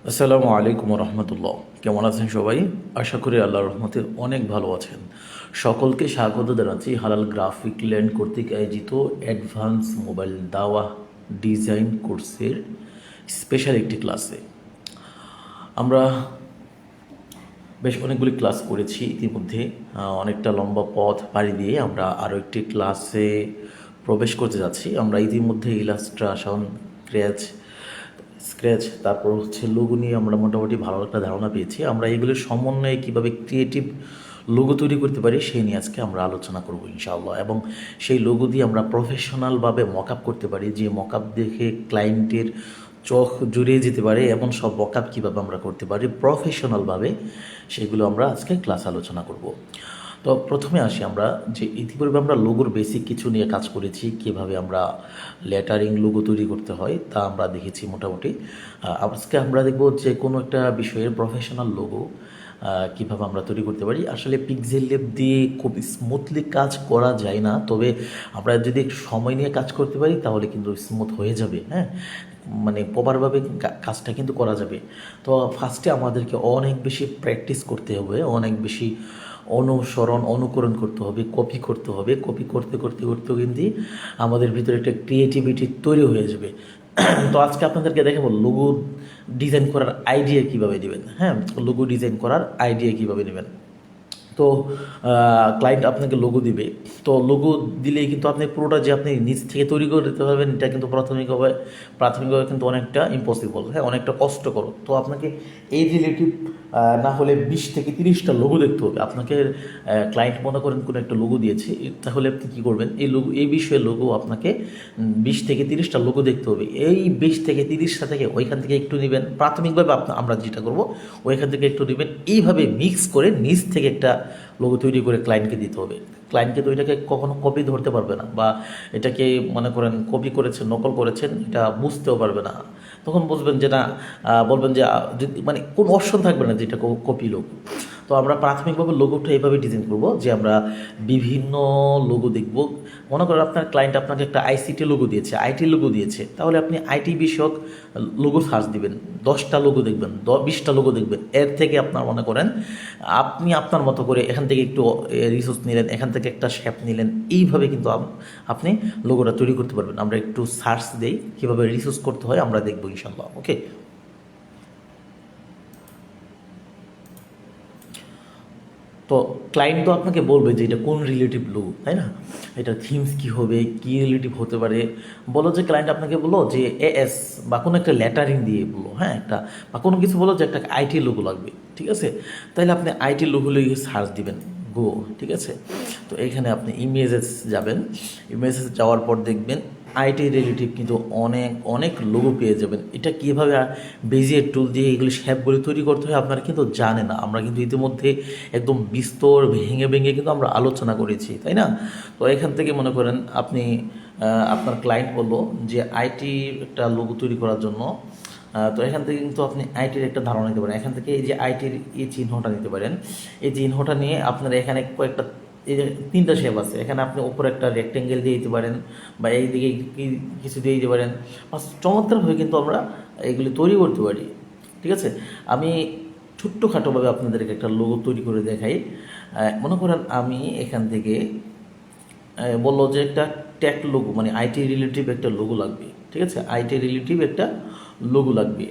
আসসালামু আলাইকুম রহমতুল্লাহ। কেমন আছেন সবাই? আশা করি আল্লাহর রহমতে অনেক ভালো আছেন। সকলকে স্বাগত জানাচ্ছি হালাল গ্রাফিক ল্যান্ড কর্তৃক আয়োজিত অ্যাডভান্স মোবাইল দাওয়া ডিজাইন কোর্সের স্পেশাল একটি ক্লাসে। আমরা বেশ অনেকগুলি ক্লাস করেছি ইতিমধ্যে। অনেকটা লম্বা পথ পাড়ি দিয়ে আমরা আরও একটি ক্লাসে প্রবেশ করতে যাচ্ছি। আমরা ইতিমধ্যে ইলাস্ট্রেশন, স্ক্র্যাচ, তারপর হচ্ছে লোগো নিয়ে আমরা মোটামুটি ভালো একটা ধারণা পেয়েছি। আমরা এগুলোর সমন্বয়ে কীভাবে ক্রিয়েটিভ লোগো তৈরি করতে পারি সেই নিয়ে আজকে আমরা আলোচনা করব ইনশাআল্লাহ। এবং সেই লোগো দিয়ে আমরা প্রফেশনালভাবে মকআপ করতে পারি, যে মকআপ দেখে ক্লায়েন্টের চোখ জুড়িয়ে যেতে পারে এমন সব মকআপ কীভাবে আমরা করতে পারি প্রফেশনালভাবে, সেগুলো আমরা আজকে ক্লাস আলোচনা করব। তো প্রথমে আসি আমরা যে ইতিপূর্বে আমরা লোগোর বেসিক কিছু নিয়ে কাজ করেছি, কীভাবে আমরা লেটারিং লোগো তৈরি করতে হয় তা আমরা দেখেছি মোটামুটি। আজকে আমরা দেখব যে কোনো একটা বিষয়ের প্রফেশনাল লোগো কীভাবে আমরা তৈরি করতে পারি। আসলে পিক্সেল লেপ দিয়ে খুব স্মুথলি কাজ করা যায় না, তবে আমরা যদি একটু সময় নিয়ে কাজ করতে পারি তাহলে কিন্তু স্মুথ হয়ে যাবে। হ্যাঁ, মানে প্রপারভাবে কাজটা কিন্তু করা যাবে। তো ফার্স্টে আমাদেরকে অনেক বেশি প্র্যাকটিস করতে হবে, অনেক বেশি অনুকরণ করতে হবে, কপি করতে হবে। কপি করতে করতে করতে কিন্তু আমাদের ভিতরে একটা ক্রিয়েটিভিটি তৈরি হয়ে যাবে। তো আজকে আপনাদেরকে দেখাবো লোগো ডিজাইন করার আইডিয়া কীভাবে নেবেন। হ্যাঁ, লোগো ডিজাইন করার আইডিয়া কীভাবে নেবেন। তো ক্লায়েন্ট আপনাকে লোগো দিবে, তো লোগো দিলেই কিন্তু আপনি পুরোটা যে আপনি নিজ থেকে তৈরি করে দিতে পারবেন এটা কিন্তু প্রাথমিকভাবে কিন্তু অনেকটা ইম্পসিবল। হ্যাঁ, অনেকটা কষ্টকর। তো আপনাকে এই রিলেটিভ না হলে 20 থেকে 30টা লোগো দেখতে হবে। আপনাকে ক্লায়েন্ট মনে করেন কোনো একটা লোগো দিয়েছে, তাহলে আপনি কী করবেন, এই বিষয়ে লোগো আপনাকে 20 থেকে 30টা লোগো দেখতে হবে। এই 20 থেকে 30টা থেকে ওইখান থেকে একটু নেবেন, প্রাথমিকভাবে আমরা যেটা করবো ওইখান থেকে একটু নেবেন, এইভাবে মিক্স করে নিজ থেকে একটা লোগো তৈরি করে ক্লায়েন্টকে দিতে হবে। ক্লায়েন্টকে তো এটাকে কখনো কপি ধরতে পারবে না, বা এটাকে মনে করেন কপি করেছেন, নকল করেছেন, এটা বুঝতেও পারবে না। তখন বুঝবেন যে না, বলবেন যে মানে কোনো অপশন থাকবে না যে এটা কপি লোগো। তো আমরা প্রাথমিকভাবে লোগোটা এইভাবে ডিজাইন করব যে আমরা বিভিন্ন লোগো দেখব। মনে করেন আপনার ক্লায়েন্ট আপনাকে একটা আইসিটি লোগো দিয়েছে, আইটি লোগো দিয়েছে, তাহলে আপনি আইটি বিষয়ক লোগো সার্চ দিবেন, 10টা লোগো দেখবেন, 20টা লোগো দেখবেন। এর থেকে আপনার মনে করেন আপনি আপনার মতো করে এখান থেকে একটু রিসোর্স নিলেন, এখান থেকে একটা শেপ নিলেন, এইভাবে কিন্তু আপনি লোগোটা তৈরি করতে পারবেন। আমরা একটু সার্চ দিই কীভাবে রিসোর্স করতে হয়, আমরা দেখবো ইনশাল্লাহ। ওকে, তো ক্লায়েন্ট তো আপনাকে বলবে যে এটা কোন রিলেটিভ লোগো, তাই না? এটা থিমস কী হবে, কী রিলেটিভ হতে পারে। বলো যে ক্লায়েন্ট আপনাকে বলো যে এএস বা কোনো একটা লেটারিং দিয়ে বলো, হ্যাঁ, একটা বা কোনো কিছু বলো যে একটা আইটি লোগো লাগবে, ঠিক আছে? তাহলে আপনি আইটি লোগো লিখে সার্চ দিবেন, গো, ঠিক আছে? তো এখানে আপনি ইমেজেস যাবেন, ইমেজেস যাওয়ার পর দেখবেন আইটি রিলেটিভ কিন্তু অনেক অনেক লোগো পেয়ে যাবেন। এটা কীভাবে বেজিয়ার টুল দিয়ে এগুলি শেপগুলি তৈরি করতে হয় আপনারা কিন্তু জানে না। আমরা কিন্তু ইতিমধ্যে একদম বিস্তর ভেঙে ভেঙে কিন্তু আমরা আলোচনা করেছি, তাই না? তো এখান থেকে মনে করেন আপনি আপনার ক্লায়েন্ট বললো যে আইটি একটা লোগো তৈরি করার জন্য, তো এখান থেকে কিন্তু আপনি আইটির একটা ধারণা নিতে পারেন। এখান থেকে এই যে আইটির এই চিহ্নটা নিতে পারেন। এই চিহ্নটা নিয়ে আপনারা এখানে কয়েকটা, এই যে 3টা শেপ আছে, এখানে আপনি উপরে একটা রেক্টেঙ্গেল দিয়ে দিতে পারেন, বা এই দিকে কিছু দিয়ে দিতে পারেন। চমৎকারভাবে কিন্তু আমরা এইগুলি তৈরি করতে পারি, ঠিক আছে? আমি ছোট্টখাটোভাবে আপনাদেরকে একটা লোগো তৈরি করে দেখাই। মনে করেন আমি এখান থেকে বললো যে একটা ট্যাগ লোগো, মানে আইটি রিলেটিভ একটা লোগো লাগবে, ঠিক আছে? আইটি রিলেটিভ একটা লোগো লাগবে।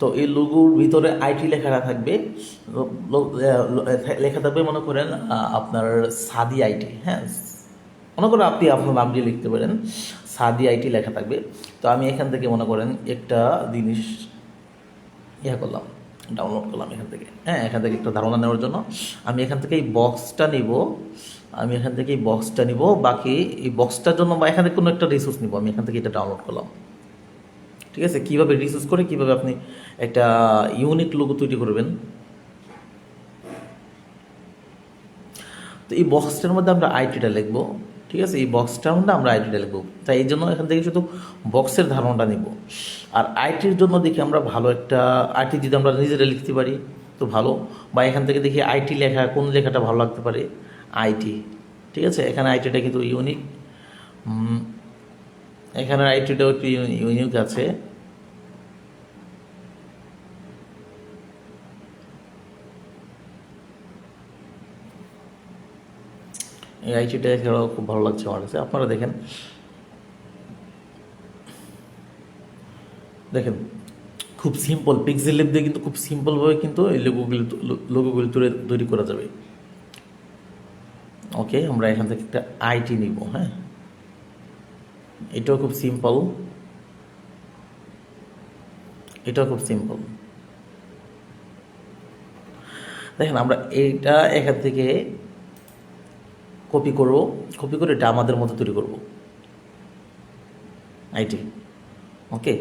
তো এই লোগোর ভিতরে আইটি লেখাটা থাকবে, লেখা থাকবে মনে করেন আপনার সাদি আইটি। হ্যাঁ, মনে করেন আপনি আপনার নাম দিয়ে লিখতে পারেন, সাদি আইটি লেখা থাকবে। তো আমি এখান থেকে মনে করেন একটা জিনিস করলাম, ডাউনলোড করলাম এখান থেকে। হ্যাঁ, এখান থেকে একটা ধারণা নেওয়ার জন্য আমি এখান থেকে এই বক্সটা নিব, বাকি এই বক্সটার জন্য বা এখান থেকে কোনো একটা রিসোর্স নিব, আমি এখান থেকে এটা ডাউনলোড করলাম, ঠিক আছে? কীভাবে রিসোর্স করে কীভাবে আপনি একটা ইউনিক লোগো তৈরি করবেন। তো এই বক্সটার মধ্যে আমরা আইটিটা লিখবো, ঠিক আছে? এই বক্সটার মধ্যে আমরা আইটিটা লিখবো। তাই এই জন্য এখান থেকে শুধু বক্সের ধারণাটা নিব। আর আইটির জন্য দেখি আমরা ভালো একটা আইটি যদি আমরা নিজেরা লিখতে পারি তো ভালো, বা এখান থেকে দেখি আইটি লেখা, কোন লেখাটা ভালো লাগতে পারে, আইটি, ঠিক আছে? এখানে আইটিটা কিন্তু ইউনিক, এখানে আইটিটাও একটু ইউনিক আছে। এই আইটিটা খেলাও খুব ভালো লাগছে আমার কাছে। আপনারা দেখেন, দেখেন খুব সিম্পল পিক্সেল লেপ দিয়ে কিন্তু খুব সিম্পলভাবে কিন্তু এই লোগোগুলি তৈরি করা যাবে। ওকে, আমরা এখান থেকে একটা আইটি নিব। হ্যাঁ, এটাও খুব সিম্পল, এটাও খুব সিম্পল। দেখেন আমরা এইটা এখান থেকে কপি করব, কপি করে এটা আমাদের মতো তৈরি করব আইটি। ওকে,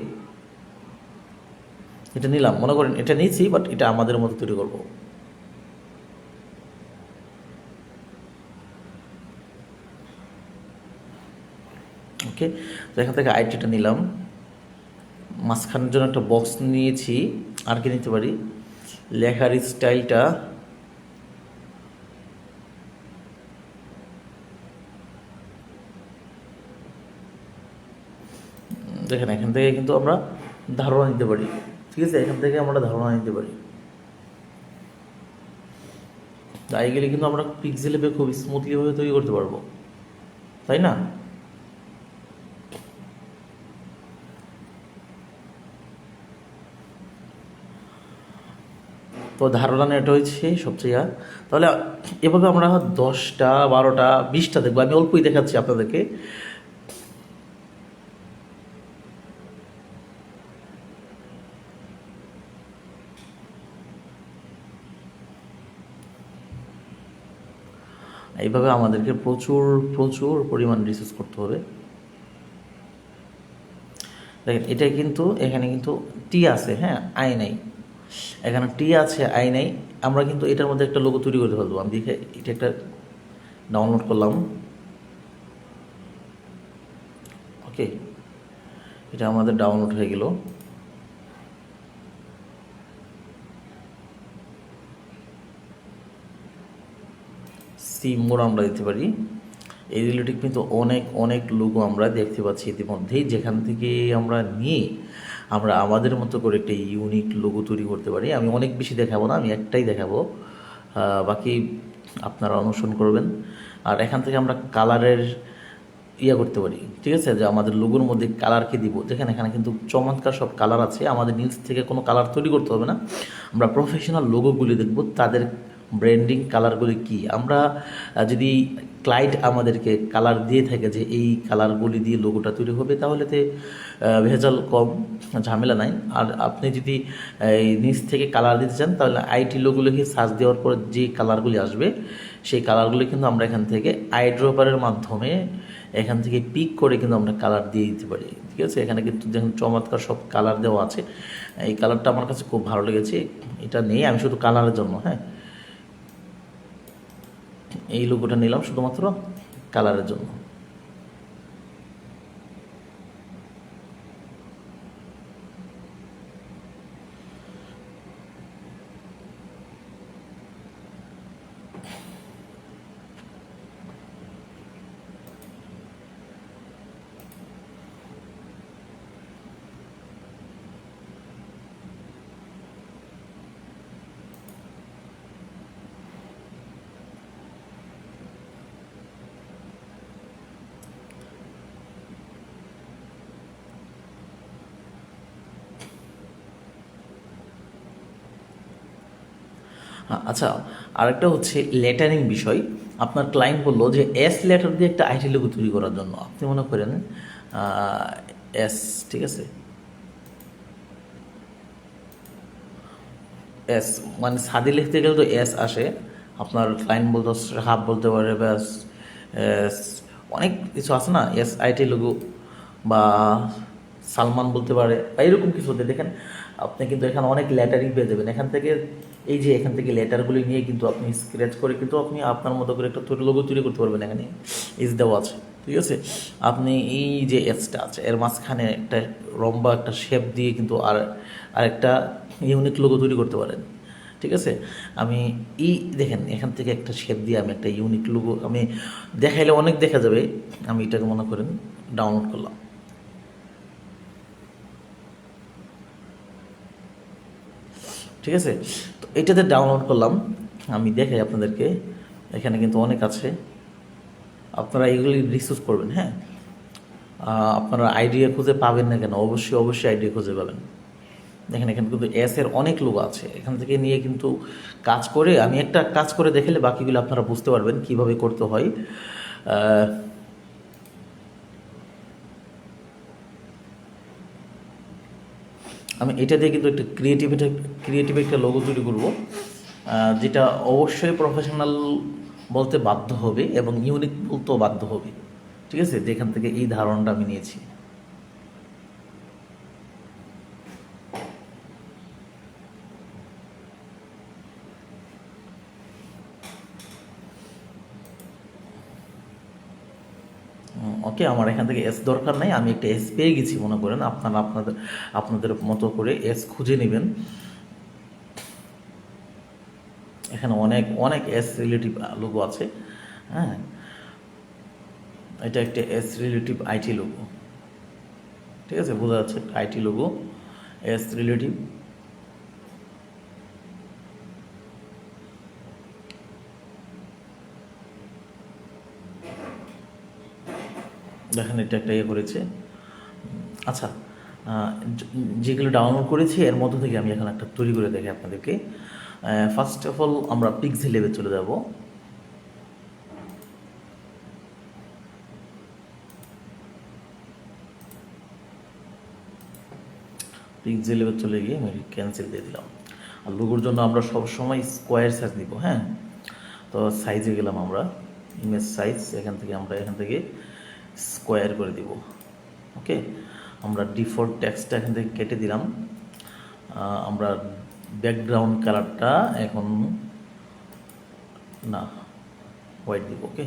এটা নিলাম, মনে করেন এটা নিয়েছি, বাট এটা আমাদের মতো তৈরি করব। ওকে, তো এখান থেকে আইটিটা নিলাম, মাঝখানের জন্য একটা বক্স নিয়েছি। আর কি নিতে পারি, লেখার স্টাইলটা দেখেন, এখান থেকে কিন্তু আমরা ধারণা নিতে পারি। ঠিক আছে, এখান থেকে আমরা ধারণা নিতে পারি। তাই গেলে কিন্তু আমরা পিক্সেল লেপে খুব স্মুথলিভাবে তৈরি করতে পারবো, তাই না? তো ধারণা এটা হচ্ছে সবচেয়ে তাহলে এভাবে আমরা 10টা 12টা 20টা দেখবো। আমি অল্পই দেখাচ্ছি আপনাদেরকে। এইভাবে আমাদেরকে প্রচুর প্রচুর পরিমাণ রিসার্চ করতে হবে। দেখেন এটা কিন্তু এখানে কিন্তু টি আছে, হ্যাঁ, আই নাই। এখানে টি আছে, আই নাই। আমরা কিন্তু এটার মধ্যে একটা লোগো তৈরি করতে পারবো। আমি দেখে এটা একটা ডাউনলোড করলাম। ওকে, এটা আমাদের ডাউনলোড হয়ে গেল। সিমোর আমরা দিতে পারি। এই রিলেটিভ কিন্তু অনেক অনেক লোগো আমরা দেখতে পাচ্ছি ইতিমধ্যেই, যেখান থেকে আমরা নিয়ে আমরা আমাদের মতো করে একটা ইউনিক লোগো তৈরি করতে পারি। আমি অনেক বেশি দেখাবো না, আমি একটাই দেখাবো, বাকি আপনারা অনুসরণ করবেন। আর এখান থেকে আমরা কালারের করতে পারি। ঠিক আছে, যে আমাদের লোগোর মধ্যে কালারকে দিব। দেখেন এখানে কিন্তু চমৎকার সব কালার আছে, আমাদের নিজ থেকে কোনো কালার তৈরি করতে হবে না। আমরা প্রফেশনাল লোগোগুলি দেখব, তাদের ব্র্যান্ডিং কালারগুলি কি। আমরা যদি ক্লায়েন্ট আমাদেরকে কালার দিয়ে থাকে যে এই কালারগুলি দিয়ে লোগোটা তৈরি হবে, তাহলে ভেজাল কম, ঝামেলা নাই। আর আপনি যদি এই নিচ থেকে কালার দিতে চান, তাহলে আইটি লোগো লিখে সার্চ দেওয়ার পর যে কালারগুলি আসবে, সেই কালারগুলি কিন্তু আমরা এখান থেকে আইড্রপারের মাধ্যমে এখান থেকে পিক করে কিন্তু আমরা কালার দিয়ে দিতে পারি। ঠিক আছে, এখানে কিন্তু দেখুন চমৎকার সব কালার দেওয়া আছে। এই কালারটা আমার কাছে খুব ভালো লেগেছে। এটা নেই আমি শুধু কালারের জন্য, হ্যাঁ, এই লোগোটা নিলাম শুধুমাত্র কালারের জন্য। আচ্ছা, আরেকটা হচ্ছে লেটারিং বিষয়। আপনার ক্লায়েন্ট বললো যে এস লেটার দিয়ে একটা আইটি লোগো তৈরি করার জন্য। আপনি মনে করেন এস, ঠিক আছে, এস মানে সাদি লিখতে গেলে তো এস আসে। আপনার ক্লায়েন্ট বলতে হাফ বলতে পারে, ব্যাস এস, অনেক কিছু আছে না, এস আইটি লোগো, বা সালমান বলতে পারে, বা এরকম কিছু হতে। দেখেন আপনি কিন্তু এখানে অনেক লেটারিং পেয়ে যাবেন। এখান থেকে এই যে এখান থেকে লেটারগুলি নিয়ে কিন্তু আপনি স্ক্র্যাচ করে কিন্তু আপনি আপনার মতো করে একটা লোগো তৈরি করতে পারবেন। এখানে এস দেওয়া আছে, ঠিক আছে। আপনি এই যে এসটা আছে, এর মাঝখানে একটা লম্বা একটা শেপ দিয়ে কিন্তু আরেকটা ইউনিক লোগো তৈরি করতে পারেন। ঠিক আছে, আমি এই দেখেন এখান থেকে একটা শেপ দিয়ে আমি একটা ইউনিক লোগো আমি দেখাইলে অনেক দেখা যাবে। আমি এটাকে মনে করেন ডাউনলোড করলাম। ঠিক আছে, তো এটাতে ডাউনলোড করলাম, আমি দেখাই আপনাদেরকে। এখানে কিন্তু অনেক আছে। আপনারা এগুলি রিসোর্স করবেন। হ্যাঁ, আপনারা আইডিয়া খুঁজে পাবেন না কেন? অবশ্যই অবশ্যই আইডিয়া খুঁজে পাবেন। দেখেন এখানে কিন্তু এস এর অনেক লোক আছে, এখান থেকে নিয়ে কিন্তু কাজ করে আমি একটা কাজ করে দেখালে বাকিগুলো আপনারা বুঝতে পারবেন কিভাবে করতে হয়। আমি এটা দিয়ে কিন্তু একটা ক্রিয়েটিভ একটা লোগো তৈরি করব, যেটা অবশ্যই প্রফেশনাল বলতে বাধ্য হবে এবং ইউনিক বলতেও বাধ্য হবে। ঠিক আছে, যেখান থেকে এই ধারণাটা আমি নিয়েছি। ওকে, আমার এখান থেকে এস দরকার নাই, আমি একটা এস পেয়ে গেছি মনে করেন। আপনারা আপনাদের মতো করে এস খুঁজে নেবেন। এখানে অনেক অনেক এস রিলেটিভ লোগো আছে। হ্যাঁ, এটা একটা এস রিলেটিভ আইটি লোগো। ঠিক আছে, বোঝা যাচ্ছে আইটি লোগো, এস রিলেটিভ। দেখেন এটা একটা ইয়ে করেছে। আচ্ছা, যেগুলো ডাউনলোড করেছি এর মধ্য থেকে আমি এখন একটা তৈরি করে দেখি আপনাদেরকে। ফার্স্ট অফ অল আমরা পিক্সেল লেভেল চলে যাব। পিক্সেল লেভেল চলে গিয়ে আমি ক্যান্সেল দিয়ে দিলাম। আর লোগোর জন্য আমরা সবসময় স্কোয়ার সাইজ দিব। হ্যাঁ, তো সাইজে গেলাম আমরা, ইমেজ সাইজ, এখান থেকে স্কোয়ার করে দিব। ওকে, আমরা ডিফল্ট টেক্সটটা এখান থেকে কেটে দিলাম। আমরা ব্যাকগ্রাউন্ড কালারটা এখন না, হোয়াইট দিব। ওকে,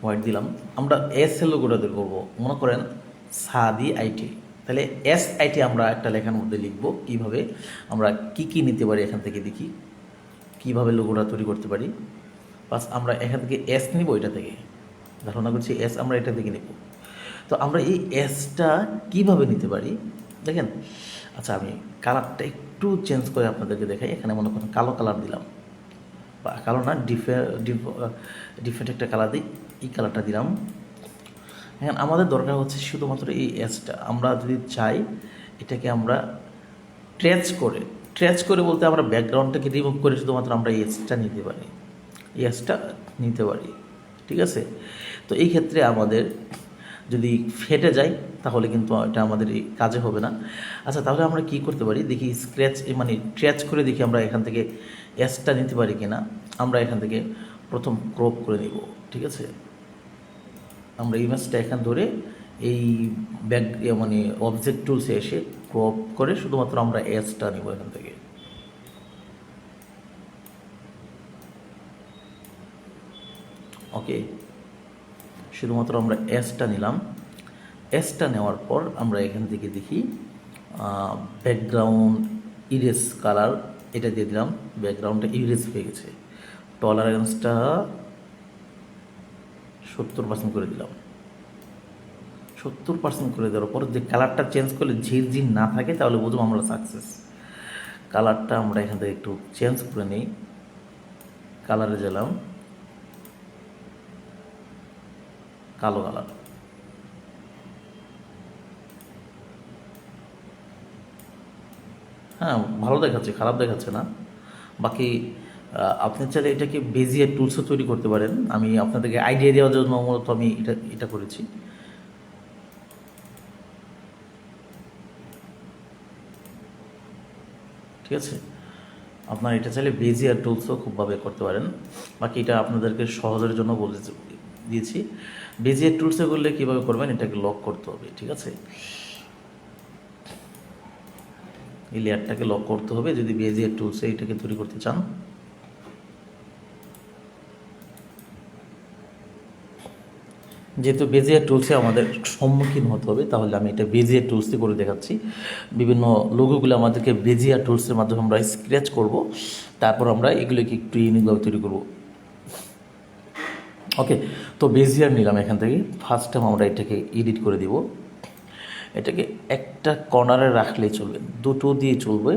হোয়াইট দিলাম। আমরা এস এর লোগোটা দিয়ে করবো, মনে করেন সাদি আইটি। তাহলে এস আইটি আমরা একটা লেখার মধ্যে লিখবো। কীভাবে আমরা কি নিতে পারি এখান থেকে দেখি কীভাবে লোগোটা তৈরি করতে পারি। বাস আমরা এখান থেকে এস নিব, এটা থেকে ধারণা করছি এস আমরা এটা থেকে নেব। তো আমরা এই এসটা কীভাবে নিতে পারি দেখেন। আচ্ছা, আমি কালারটা একটু চেঞ্জ করে আপনাদেরকে দেখাই। এখানে মনে করেন কালো কালার দিলাম, বা কালো না, ডিফারেন্ট একটা কালার দিই, এই কালারটা দিলাম। এখন আমাদের দরকার হচ্ছে শুধুমাত্র এই এসটা। আমরা যদি চাই এটাকে আমরা ট্রেচ করে বলতে আমরা ব্যাকগ্রাউন্ডটাকে রিমুভ করে শুধুমাত্র আমরা এই এসটা নিতে পারি, ঠিক আছে। তো এই ক্ষেত্রে আমাদের যদি ফেটে যায় তাহলে কিন্তু এটা আমাদের এই কাজে হবে না। আচ্ছা, তাহলে আমরা কি করতে পারি দেখি, ট্রেচ করে দেখি আমরা এখান থেকে এসটা নিতে পারি কিনা। আমরা এখান থেকে প্রথম ক্রপ করে নিব। ঠিক আছে, আমরা ইমেজটা এখান ধরে এই অবজেক্ট টুলসে এসে ক্রপ করে শুধুমাত্র আমরা এসটা নিব এখান থেকে। ওকে, শুধুমাত্র আমরা এসটা নিলাম। এসটা নেওয়ার পর আমরা এখান থেকে দেখি ব্যাকগ্রাউন্ড ইরেজ কালার, এটা দিয়ে দিলাম। ব্যাকগ্রাউন্ডটা ইরেজ হয়ে গেছে। টলারেন্সটা 70% করে দিলাম। 70% করে দেওয়ার পর যে কালারটা চেঞ্জ করলে ঝিরঝির না থাকে তাহলে বুঝবো আমরা সাকসেস। কালারটা আমরা এখান থেকে একটু চেঞ্জ করে নিই। কালারে গেলাম, কালো কালার। হ্যাঁ, ভালো দেখাচ্ছে, খারাপ দেখাচ্ছে না। বাকি আপনি চাইলে এটাকে বেজিয়ার টুলসও তৈরি করতে পারেন। আমি আপনাদেরকে আইডিয়া দেওয়ার জন্য মূলত আমি এটা করেছি। ঠিক আছে, আপনার এটা চাইলে বেজিয়ার টুলসও খুবভাবে করতে পারেন। বাকি এটা আপনাদেরকে সহজের জন্য বলে দিয়েছি। বেজিয়ার টুলসে করলে কীভাবে করবেন, এটাকে লক করতে হবে। ঠিক আছে, এই লেয়ারটাকে লক করতে হবে যদি বেজিয়ার টুলসে এটাকে তৈরি করতে চান। যেহেতু বেজিয়ার টুলসে আমাদের সম্মুখীন হতে হবে, তাহলে আমি এটা বেজিয়ার টুলসে করে দেখাচ্ছি। বিভিন্ন লোগোগুলো আমাদেরকে বেজিয়ার টুলসের মাধ্যমে আমরা স্ক্র্যাচ করব, তারপর আমরা এগুলোকে একটু ইউনিকভাবে তৈরি করব। ওকে, তো বেজিয়ার নিলাম এখান থেকে। ফার্স্ট টাইম আমরা এটাকে এডিট করে দিব। এটাকে একটা কর্নারে রাখলেই চলবে, দুটো দিয়ে চলবে।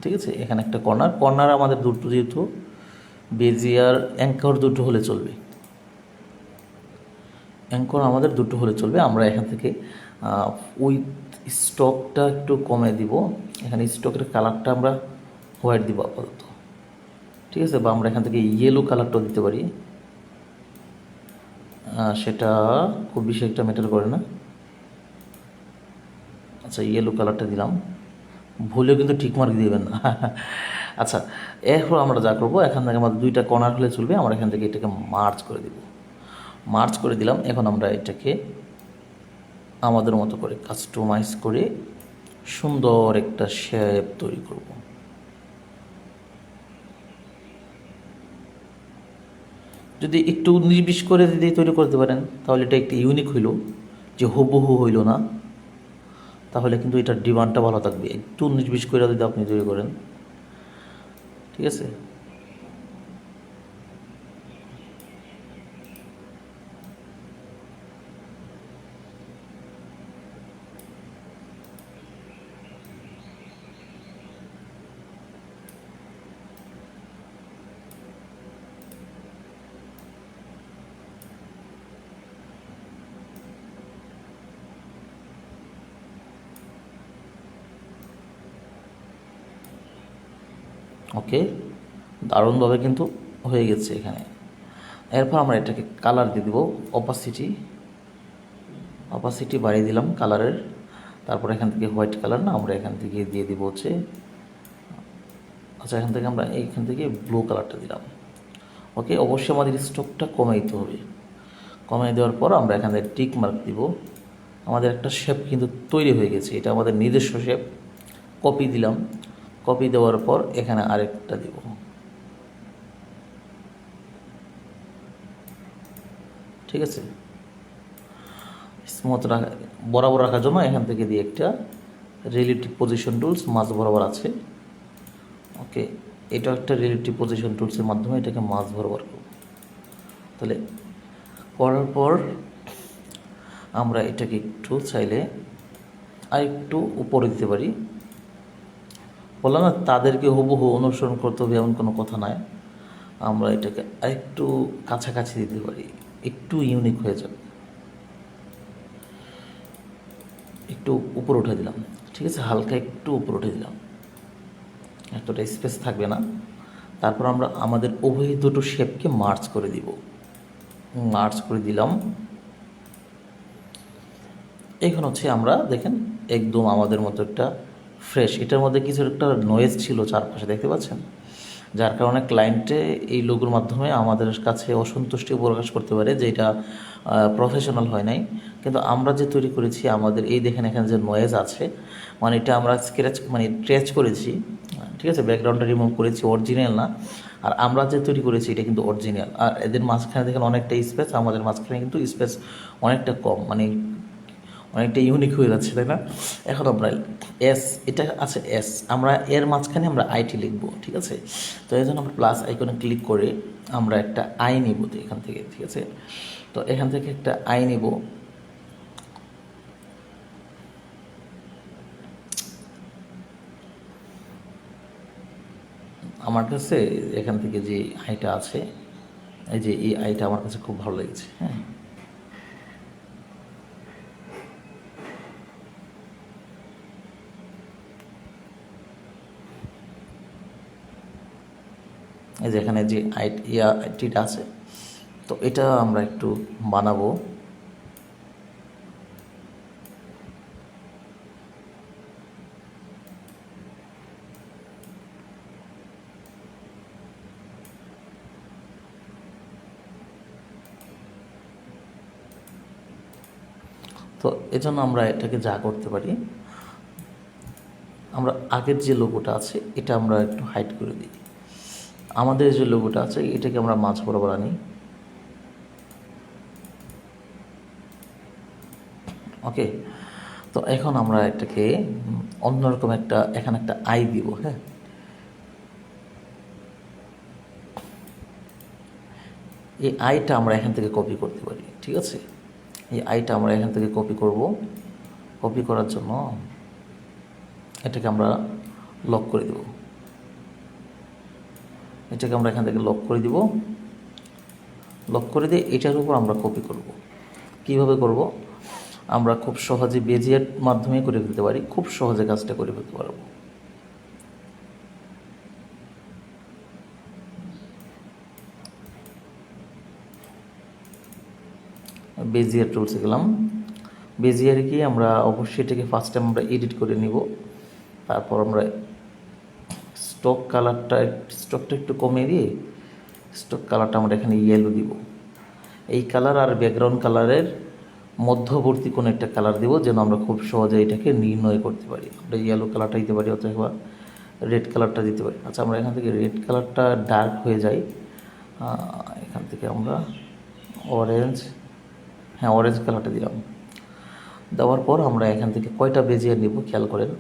ঠিক আছে, এখানে একটা কর্নার আমাদের দুটো, যেহেতু বেজিয়ার অ্যাঙ্কর দুটো হলে চলবে। অ্যাঙ্কর আমাদের দুটো হলে চলবে। আমরা এখান থেকে উইথ স্টকটা একটু কমে দিব। এখানে স্টকের কালারটা আমরা হোয়াইট দিব আপাতত, ঠিক আছে? বা আমরা এখান থেকে ইয়েলো কালারটাও দিতে পারি, সেটা খুব বেশি একটা ম্যাটার করে না। আচ্ছা, ইয়েলো কালারটা দিলাম, ভুলেও কিন্তু ঠিক মার্ক দিবেন না। আচ্ছা, এরপর আমরা যা করবো, এখান থেকে আমাদের দুইটা কর্নার হলে চলবে। আমরা এখান থেকে এটাকে মার্চ করে দিব, মার্চ করে দিলাম। এখন আমরা এটাকে আমাদের মতো করে কাস্টমাইজ করে সুন্দর একটা শেপ তৈরি করব। যদি একটু 19-20 করে যদি তৈরি করতে পারেন তাহলে এটা একটু ইউনিক হইল, যে হুবহু হইল না, তাহলে কিন্তু এটার ডিমান্ডটা ভালো থাকবে। একটু 19-20 করে যদি আপনি তৈরি করেন, ঠিক আছে? ওকে, দারুণভাবে কিন্তু হয়ে গেছে এখানে। এরপর আমরা এটাকে কালার দিয়ে দিব, অপাসিটি বাড়িয়ে দিলাম কালারের। তারপর এখান থেকে হোয়াইট কালার না, আমরা এখান থেকে দিয়ে দিব হচ্ছে, আচ্ছা এখান থেকে আমরা এইখান থেকে ব্লু কালারটা দিলাম। ওকে, অবশ্যই আমাদের স্টকটা কমে দিতে হবে। কমে দেওয়ার পর আমরা এখান থেকে টিক মার্ক দিব। আমাদের একটা শেপ কিন্তু তৈরি হয়ে গেছে, এটা আমাদের নিজস্ব শেপ। কপি দিলাম, কপি দেওয়ার পর এখানে আরেকটা দিব, ঠিক আছে? স্মুথ রাখা, বরাবর রাখার জন্য এখান থেকে দিয়ে একটা রিলেটিভ পজিশন টুলস মাঝ বরাবর আছে। ওকে, এটা একটা রিলেটিভ পজিশন টুলসের মাধ্যমে এটাকে মাঝ বরাবর করব। তাহলে করার পর আমরা এটাকে একটু চাইলে আর একটু উপরে দিতে পারি। বললাম না তাদেরকে হুবহু অনুসরণ করতে হবে এমন কোনো কথা নয়, আমরা এটাকে আরেকটু কাছাকাছি দিতে পারি, একটু ইউনিক হয়ে যাবে। একটু উপরে উঠে দিলাম, ঠিক আছে? হালকা একটু উপরে উঠে দিলাম, এতটা স্পেস থাকবে না। তারপর আমরা আমাদের উভয় দুটো শেপকে মার্চ করে দিব, মার্চ করে দিলাম। এখন হচ্ছে আমরা দেখেন একদম আমাদের মতো একটা ফ্রেশ, এটার মধ্যে কিছু একটা নয়েজ ছিল চারপাশে, দেখতে পাচ্ছেন? যার কারণে ক্লায়েন্টে এই লোগোর মাধ্যমে আমাদের কাছে অসন্তুষ্টি প্রকাশ করতে পারে যে এটা প্রফেশনাল হয় নাই। কিন্তু আমরা যে তৈরি করেছি, আমাদের এই দেখেন এখানে যে নয়েজ আছে, মানে এটা আমরা স্ক্র্যাচ মানে ট্রেচ করেছি, ঠিক আছে? ব্যাকগ্রাউন্ডটা রিমুভ করেছি, অরিজিনাল না। আর আমরা যে তৈরি করেছি এটা কিন্তু অরিজিনাল। আর এদের মাঝখানে দেখেন অনেকটা স্পেস, আমাদের মাঝখানে কিন্তু স্পেস অনেকটা কম, মানে অনেকটা ইউনিক হয়ে যাচ্ছে, তাই না? এখন আমরা এস, এটা আছে এস, আমরা এর মাঝখানে আমরা আইটি লিখব, ঠিক আছে? তো এই জন্য আমরা প্লাস আইকনে ক্লিক করে আমরা একটা আই নিব এখান থেকে, ঠিক আছে? তো এখান থেকে একটা আই নিব। আমার কাছে এখান থেকে যে আইটা আছে, এই যে এই আইটা আমার কাছে খুব ভালো লেগেছে। হ্যাঁ, এই যে এখানে যে আইটিটা আছে, তো এটা আমরা একটু বানাবো। তো এজন্য আমরা এটাকে যা করতে পারি, আমরা আগের যে লোগোটা আছে এটা আমরা একটু হাইড করে দিই। আমাদের যে লোগোটা আছে এটাকে আমরা মাঝ বরাবর আনি। ওকে, তো এখন আমরা এটাকে অন্যরকম একটা, এখানে একটা আই দিব। হ্যাঁ, এই আইটা আমরা এখান থেকে কপি করতে পারি, ঠিক আছে? এই আইটা আমরা এখান থেকে কপি করব। কপি করার জন্য এটাকে আমরা লক করে দেব, এটাকে আমরা এখান থেকে লক করে দিব। লক করে দিয়ে এটার উপর আমরা কপি করব। কিভাবে করব? আমরা খুব সহজে বেজিয়ার মাধ্যমে করে ফেলতে পারি, খুব সহজে কাজটা করে ফেলতে পারবো। বেজিয়ার টুলসে গেলাম। বেজিয়ারে গিয়ে আমরা অবশ্যই এটাকে ফার্স্ট টাইম আমরা এডিট করে নিব। তারপর আমরা স্টকটা একটু কমিয়ে দিয়ে স্টক কালারটা আমরা এখানে ইয়েলো দিব। এই কালার আর ব্যাকগ্রাউন্ড কালারের মধ্যবর্তী কোনো একটা কালার দিব, যেন আমরা খুব সহজে এটাকে নির্ণয় করতে পারি। আমরা ইয়েলো কালারটা দিতে পারি অথবা রেড কালারটা দিতে পারি। আচ্ছা, আমরা এখান থেকে রেড কালারটা ডার্ক হয়ে যায়, এখান থেকে আমরা অরেঞ্জ, হ্যাঁ অরেঞ্জ কালারটা দিলাম। দেওয়ার পর আমরা এখান থেকে কয়টা বেজিয়ার নিব খেয়াল করেন।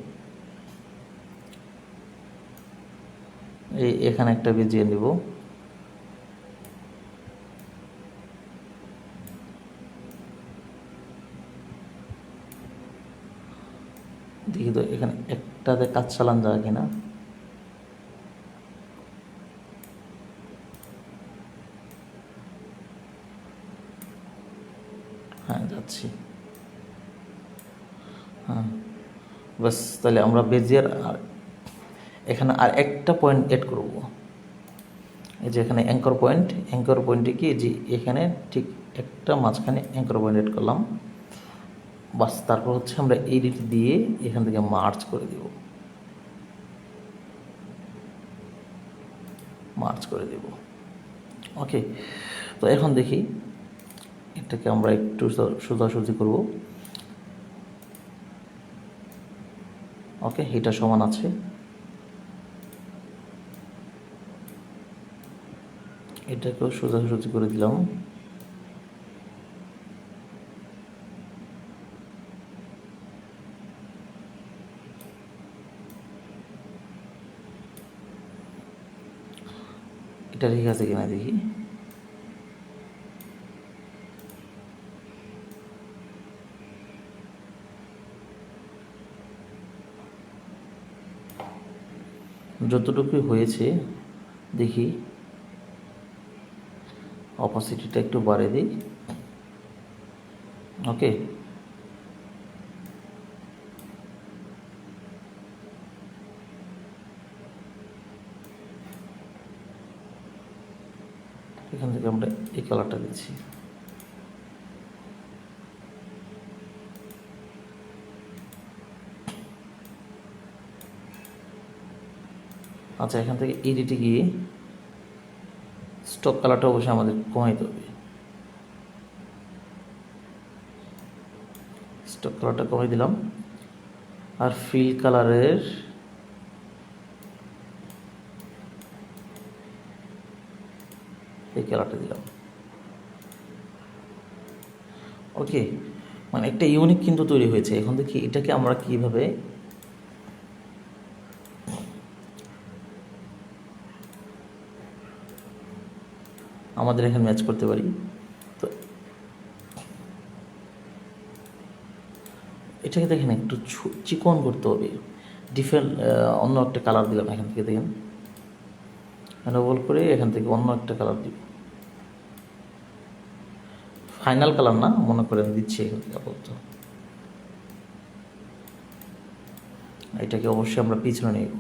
এখানে একটা বেজিয়ার নিব, দেখি তো এখানে একটাতে কাজ চালান যায় কিনা। হ্যাঁ যাচ্ছি, হ্যাঁ বাস। তাহলে আমরা বেজিয়ার আর এখানে আর একটা পয়েন্ট এড করব। এই যে এখানে অ্যাঙ্কর পয়েন্টে কি যে এখানে ঠিক একটা মাঝখানে অ্যাঙ্কর পয়েন্ট এড করলাম, বাস। তারপর হচ্ছে আমরা এডিট দিয়ে এখান থেকে মার্জ করে দেব, ওকে। তো এখন দেখি এটাকে আমরা একটু সোজাসুজি করব। ওকে, এটা সমান আছে। এটাকেও সোজাসুজি করে দিলাম। এটা ঠিক আছে কিনা দেখি। যতটুকু হয়েছে দেখি, অপাসিটিটা একটু বাড়িয়ে দিই, ওকে। এখান থেকে আমরা এই কালারটা দিচ্ছি। আচ্ছা, এখান থেকে এডিটে গিয়ে স্টক কালারটা অবশ্যই আমাদের কমাইতে হবে। স্টক কালারটা কমাই দিলাম, আর ফিল কালারের এই কালারটা দিলাম, ওকে। মানে একটা ইউনিক কিন্তু তৈরি হয়েছে। এখন দেখি এটাকে আমরা কিভাবে আমাদের এখানে ম্যাচ করতে পারি। তো এটাকে দেখেন একটু চিকন করতে হবে, ডিফারেন্ট অন্য একটা কালার দিলাম। এখান থেকে দেখেন এনাবল করে এখান থেকে অন্য একটা কালার দিব, ফাইনাল কালার না মনে করেন দিচ্ছি এখান থেকে আপাতত। এটাকে অবশ্যই আমরা পিছনে নেব।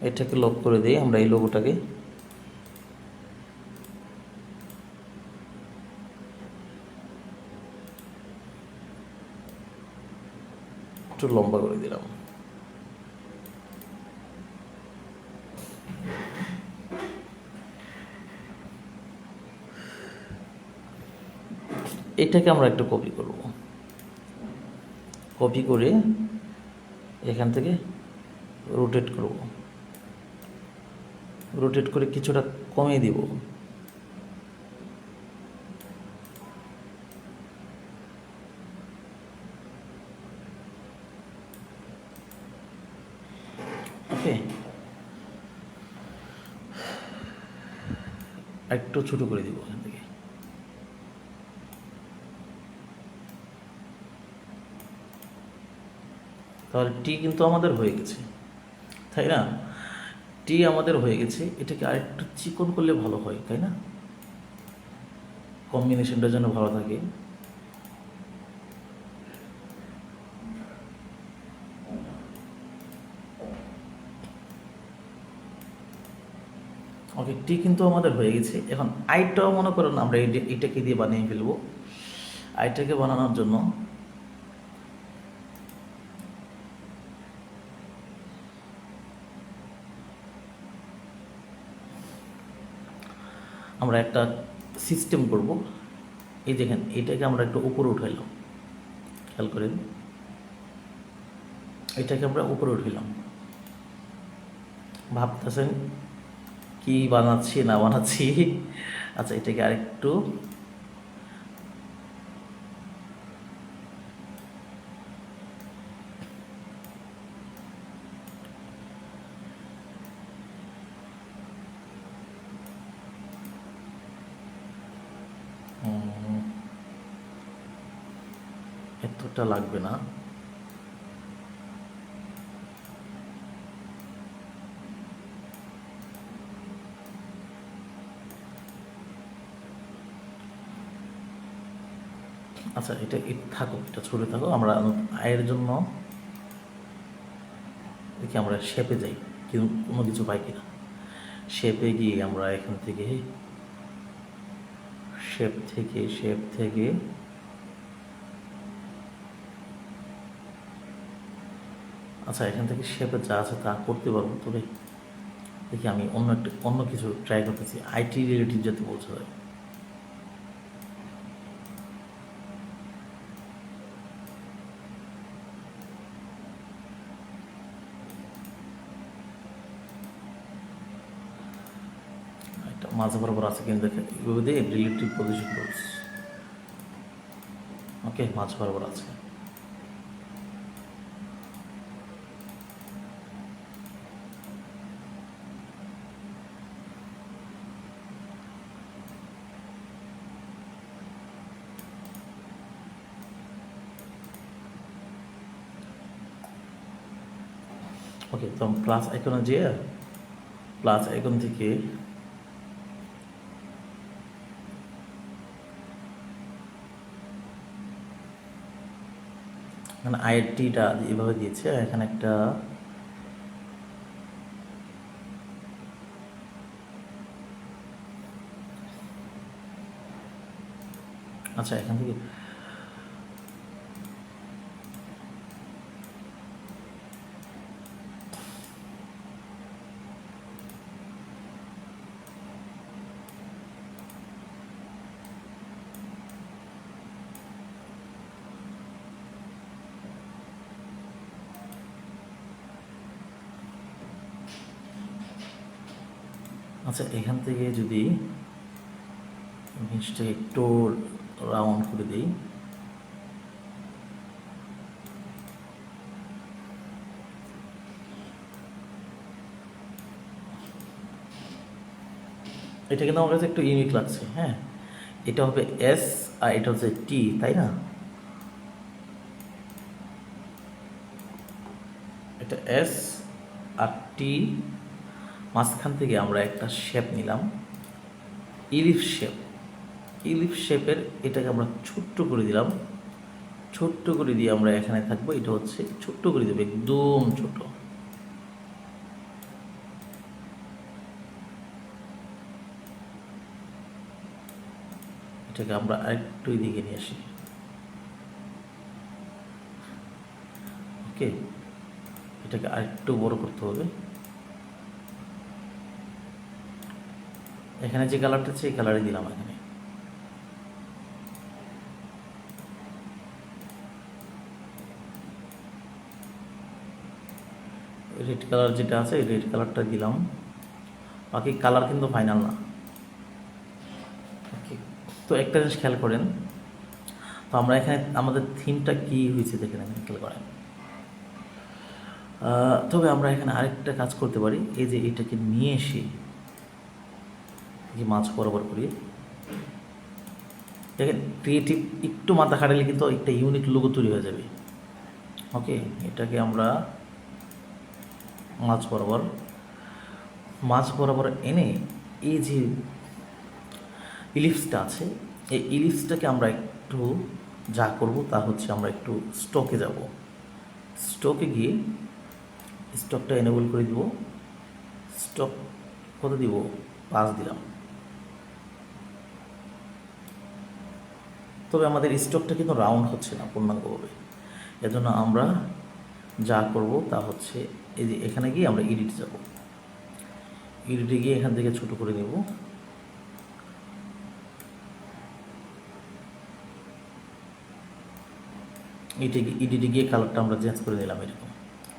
এটাকে লক করে দিই আমরা এই লোগোটাকে। একটু লম্বা করে দিলাম। এটাকে আমরা একটু কপি করব, কপি করে এখান থেকে রোটেট করব, রোটেট করে কিছুটা কমিয়ে দিব। ওকে, একটু ছোটো করে দিব এখান থেকে। তাহলে টি কিন্তু আমাদের হয়ে গেছে, তাই না? টি আমাদের হয়ে গেছে, এটাকে আরেকটু চিকন করলে ভালো হয়, তাই না? কম্বিনেশনটা যেন ভালো থাকে। ওকে, টি কিন্তু আমাদের হয়ে গেছে। এখন আইটাও মনে করেন আমরা এটাকে দিয়ে বানিয়ে ফেলবো। আইটাকে বানানোর জন্য আমরা একটা সিস্টেম করব। এই দেখেন, এটাকে আমরা একটু উপরে উঠাইলাম, খেয়াল করেন, এটাকে আমরা উপরে উঠাইলাম। ভাবতেছেন কি বানাচ্ছি না বানাচ্ছি। আচ্ছা, এটাকে আরেকটু এতটা লাগবে না। আচ্ছা, এটা থাকুক, এটা ছড়ে থাকুক। আমরা আয়ের জন্য দেখি আমরা শেপে যাই, কিন্তু কোনো কিছু পাই কিনা। শেপে গিয়ে আমরা এখান থেকে শেপ থেকে আচ্ছা, এখান থেকে শেপে যা আছে তা করতে পারবো, তবে দেখি আমি অন্য কিছু ট্রাই করতেছি, আইটি রিলেটিভ যাতে বোঝা যায়। এটা মাঝে বরাবর আছে কিন্তু দেখে এভাবে দিয়ে রিলেটিভ পজিশন রুলস। ওকে, মাঝ বরাবর আছে। ওকে, তো প্লাস আইকনে যেয়ে প্লাস আইকন থেকে এখানে আইটিটা এভাবে দিয়েছে, এখানে একটা আচ্ছা, এখান থেকে আচ্ছা, এখান থেকে যদি জিনিসটা একটু রাউন্ড করে দিই, এটা কিন্তু আমার কাছে একটু ইউনিক লাগছে। হ্যাঁ, এটা হবে এস আর এটা হচ্ছে টি, তাই না? এটা এস আর টি, মাঝখান থেকে আমরা একটা শেপ নিলাম, ইলিফ শেপ। ইলিফ শেপের এটাকে আমরা ছোট্ট করে দিলাম, ছোট্ট করে দিয়ে আমরা এখানে থাকবো। এটা হচ্ছে ছোট্ট করে দেবো, একদম ছোট। এটাকে আমরা আরেকটু দিকে নিয়ে আসি। ওকে, এটাকে আরেকটু বড় করতে হবে। এখানে যে কালারটা আছে এই কালারে দিলাম। এখানে রেড কালার যেটা আছে এই রেড কালারটা দিলাম। বাকি কালার কিন্তু ফাইনাল না। ওকে, তো একটা জিনিস খেয়াল করেন, তো আমরা এখানে আমাদের থিমটা কি হয়েছে দেখেন, এখানে খেয়াল করেন। তবে আমরা এখানে আরেকটা কাজ করতে পারি, এই যে এটাকে নিয়ে এসে মাছ বরাবর করি। দেখেন, ক্রিয়েটিভ একটু মাথা খাটালে কিন্তু একটা ইউনিক লোগো তৈরি হয়ে যাবে। ওকে, এটাকে আমরা মাঝ বরাবর এনে এই যে ইলিপসটা আছে, এই ইলিপসটাকে আমরা একটু যা করব তা হচ্ছে আমরা একটু স্টকে যাব। স্টকে গিয়ে স্টকটা এনেবল করে দিব। স্টক কত দিব? 5 দিলাম। তবে আমাদের স্টকটা কিন্তু রাউন্ড হচ্ছে না পূর্ণাঙ্গভাবে, এজন্য আমরা যা করব তা হচ্ছে এই যে এখানে গিয়ে আমরা এডিট যাব। এডিটে গিয়ে এখান থেকে ছোট করে নেব। এডিটে গিয়ে কালারটা আমরা চেঞ্জ করে নিলাম এরকম,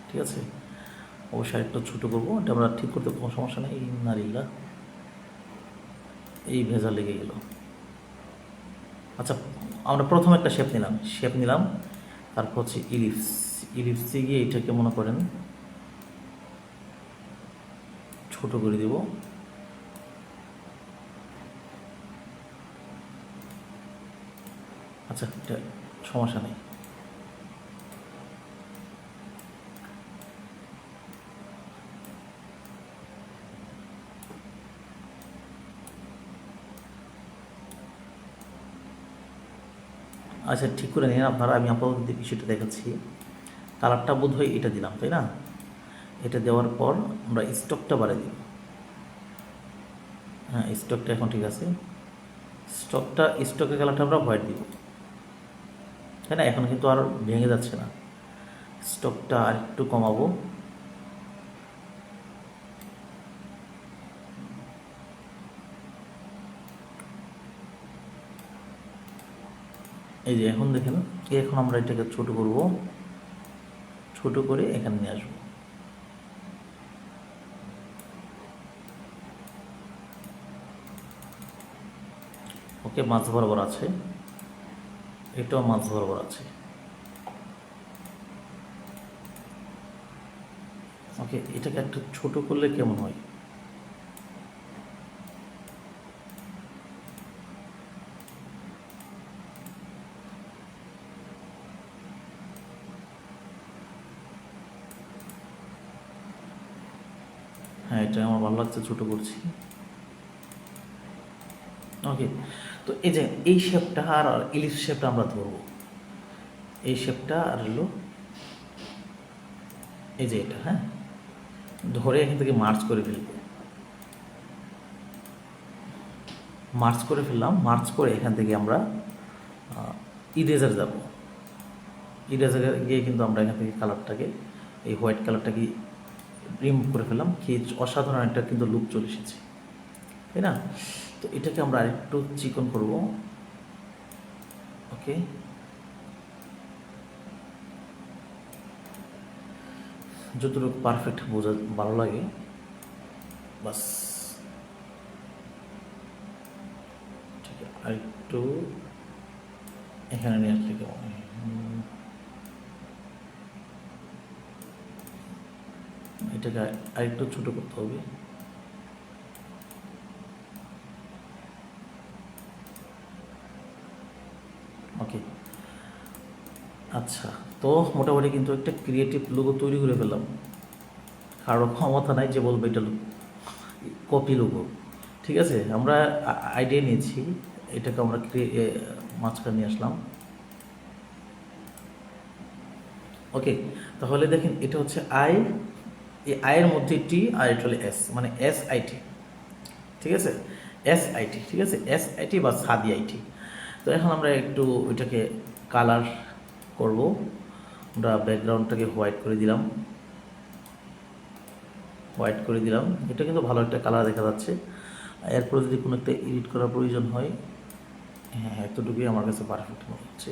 ঠিক আছে। অবশ্যই একটু ছোটো করবো, এটা আমরা ঠিক করতে কোনো সমস্যা নেই। নারিল্লা এই ভেজা লেগে গেল। আচ্ছা, আমরা প্রথম একটা শেপ নিলাম, তারপর হচ্ছে ইলিপসে গিয়ে এটাকে মনে করেন ছোট করে দেব। আচ্ছা, এটা সমস্যা নেই। আচ্ছা, ঠিক করে নিন আপনারা, আমি আপনাদের বিষয়টা দেখাচ্ছি। কালারটা বোধ হয় এটা দিলাম, তাই না? এটা দেওয়ার পর আমরা স্টকটা বাড়িয়ে দিব। হ্যাঁ, স্টকটা এখন ঠিক আছে। স্টকের কালারটা আমরা হোয়াইট দিব, তাই না? এখন কিন্তু আর ভেঙে যাচ্ছে না। স্টকটা আর একটু কমাবো। এই যে এখন দেখেন, এখন আমরা এটাকে ছোট করব, ছোট করে এখানে নিয়ে আসবো। ওকে, মাছ বরাবর আছে, এটাও মাছ বরাবর আছে। ওকে, এটাকে একটু ছোট করলে কেমন হয়? হ্যাঁ, এটা আমার ভালো লাগছে, ছোট করছি। ওকে, তো এই যে এই শেপটা আর ইলিশ শেপটা আমরা ধরবো। এই শেপটা আর হলো এই যে এটা, হ্যাঁ, ধরে এখান থেকে মার্চ করে ফেলবো। মার্চ করে ফেললাম। মার্চ করে এখান থেকে আমরা ইরেজার যাব। ইরেজার গিয়ে কিন্তু আমরা এখান থেকে কালারটাকে, এই হোয়াইট কালারটাকে রিমুভ করে ফেললাম। কি অসাধারণ একটা কিন্তু লুক চলে এসেছে, তাই না? তো এটাকে আমরা আরেকটু চিকন করব। ওকে, যতটুকু পারফেক্ট বোঝা ভালো লাগে বাস। ঠিক আছে, আরেকটু এখানে নিয়ে আসলে কেমন হয়? এটাকে আরেকটু ছোটো করতে হবে। ওকে, আচ্ছা, তো মোটামুটি কিন্তু একটা ক্রিয়েটিভ লোগো তৈরি করে ফেললাম। কারো ক্ষমতা নাই যে বলবো এটা কপি লোগো। ঠিক আছে, আমরা আইডিয়া নিয়েছি, এটাকে আমরা মাঝখানে নিয়ে আসলাম। ওকে, তাহলে দেখেন এটা হচ্ছে আই, এই আয়ের মধ্যে টি আর এটা হলো এস, মানে এস আইটি। ঠিক আছে, এস আইটি, ঠিক আছে, এস আইটি বা সাদি আইটি। তো এখন আমরা একটু ওইটাকে কালার করব। আমরা ব্যাকগ্রাউন্ডটাকে হোয়াইট করে দিলাম, এটা কিন্তু ভালো একটা কালার দেখা যাচ্ছে। এরপরে যদি কোনো একটা এডিট করার প্রয়োজন হয়, হ্যাঁ, এতটুকুই আমার কাছে পারফেক্ট মনে হচ্ছে।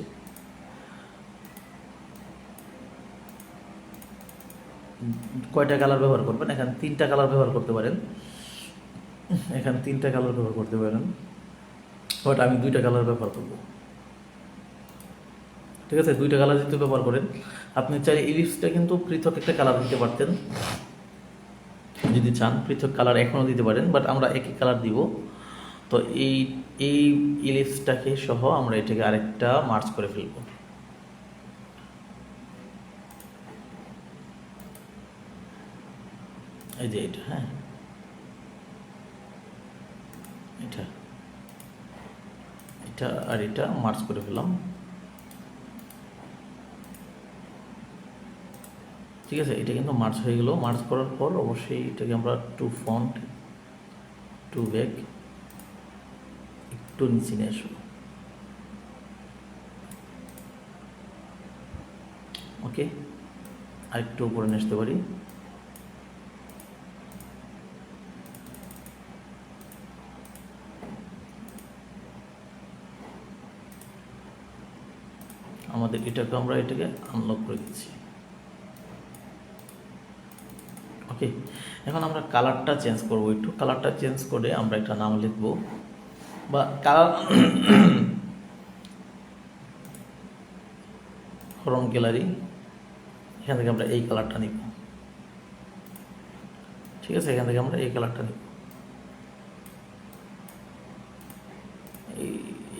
কয়টা কালার ব্যবহার করবেন? এখানে 3টা কালার ব্যবহার করতে পারেন, বাট আমি 2টা কালার ব্যবহার করব। ঠিক আছে, 2টা কালার যদি ব্যবহার করেন, আপনি চাইলে ইলিপসটা কিন্তু পৃথক একটা কালার দিতে পারতেন, যদি চান পৃথক কালার এখনও দিতে পারেন, বাট আমরা একই কালার দিব। তো এই ইলিপসটাকে সহ আমরা এটাকে আরেকটা মার্চ করে ফেলব। এই যে এটা, হ্যাঁ, এটা এটা আর এটা মার্চ করে ফেললাম। ঠিক আছে, এটা কিন্তু মার্চ হয়ে গেল। মার্চ করার পর অবশ্যই এটাকে আমরা টু ফন্ট, টু ব্যাক, একটু নিচে নিয়ে আসবো। ওকে, আর একটু উপরে নিয়ে আসতে পারি। আমাদের এটাকে আমরা এটাকে আনলক করে দিচ্ছি। ওকে, এখন আমরা কালারটা চেঞ্জ করবো। একটু কালারটা চেঞ্জ করে আমরা একটা নাম লিখবো, বা কালার ক্রম গ্যালারি, এখান থেকে আমরা এই কালারটা নিব। ঠিক আছে, এখান থেকে আমরা এই কালারটা নিব।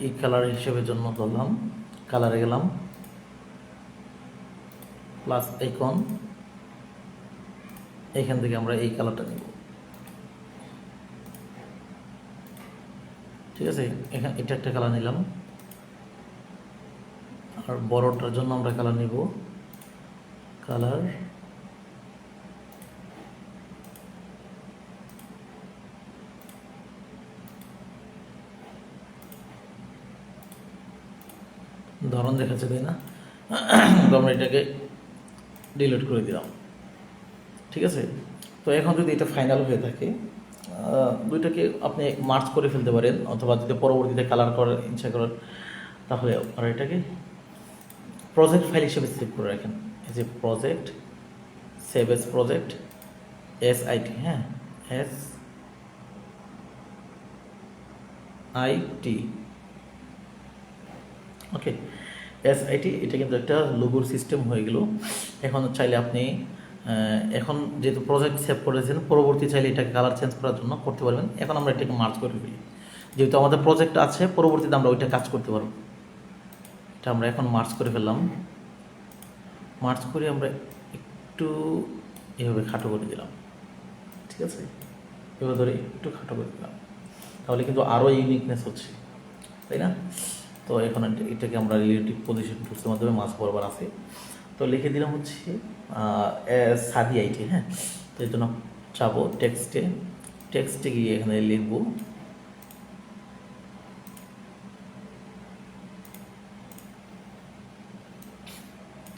এই কালার হিসেবে জন্য ধরলাম, কালারে গেলাম, প্লাস আইকন, এইখান থেকে আমরা এই কালারটা নিব। ঠিক আছে, এখানে এটা একটা কালার নিলাম, আর বড়টার জন্য আমরা কালার নিব, কালার ধরন দেখাচ্ছে, তাই না? তো আমরা এটাকে ডিলিট করে দিলাম। ঠিক আছে, তো এখন যদি এটা ফাইনাল হয়ে থাকে, দুইটাকে আপনি মার্চ করে ফেলতে পারেন, অথবা যদি পরবর্তীতে কালার করার ইচ্ছা করেন তাহলে আপনারা এটাকে প্রজেক্ট ফাইল হিসেবে সেভ করে রাখেন। এই যে project, save S project, SIT, হ্যাঁ, SIT। ওকে, SIT, এটা কিন্তু একটা লোগোর সিস্টেম হয়ে গেল। এখন চাইলে আপনি এখন যেহেতু প্রজেক্ট সেভ করেছেন, পরবর্তী চাইলে এটাকে কালার চেঞ্জ করার জন্য করতে পারবেন। এখন আমরা এটাকে মার্চ করে ফেলি, যেহেতু আমাদের প্রজেক্ট আছে, পরবর্তীতে আমরা ওইটা কাজ করতে পারবো। এটা আমরা এখন মার্চ করে ফেললাম। মার্চ করে আমরা একটু এভাবে খাটো করে দিলাম। ঠিক আছে, এবার ধরে একটু খাটো করে দিলাম, তাহলে কিন্তু আরও ইউনিকনেস হচ্ছে, তাই না? তো এখন এটাকে আমরা রিলেটিভ পজিশন টুলসের মাধ্যমে মাছ বরাবর আছে, তো লিখে দিলাম হচ্ছে সাদি আইটি, হ্যাঁ। তো এই জন্য যাবো টেক্সটে, টেক্সটে গিয়ে এখানে লিখবো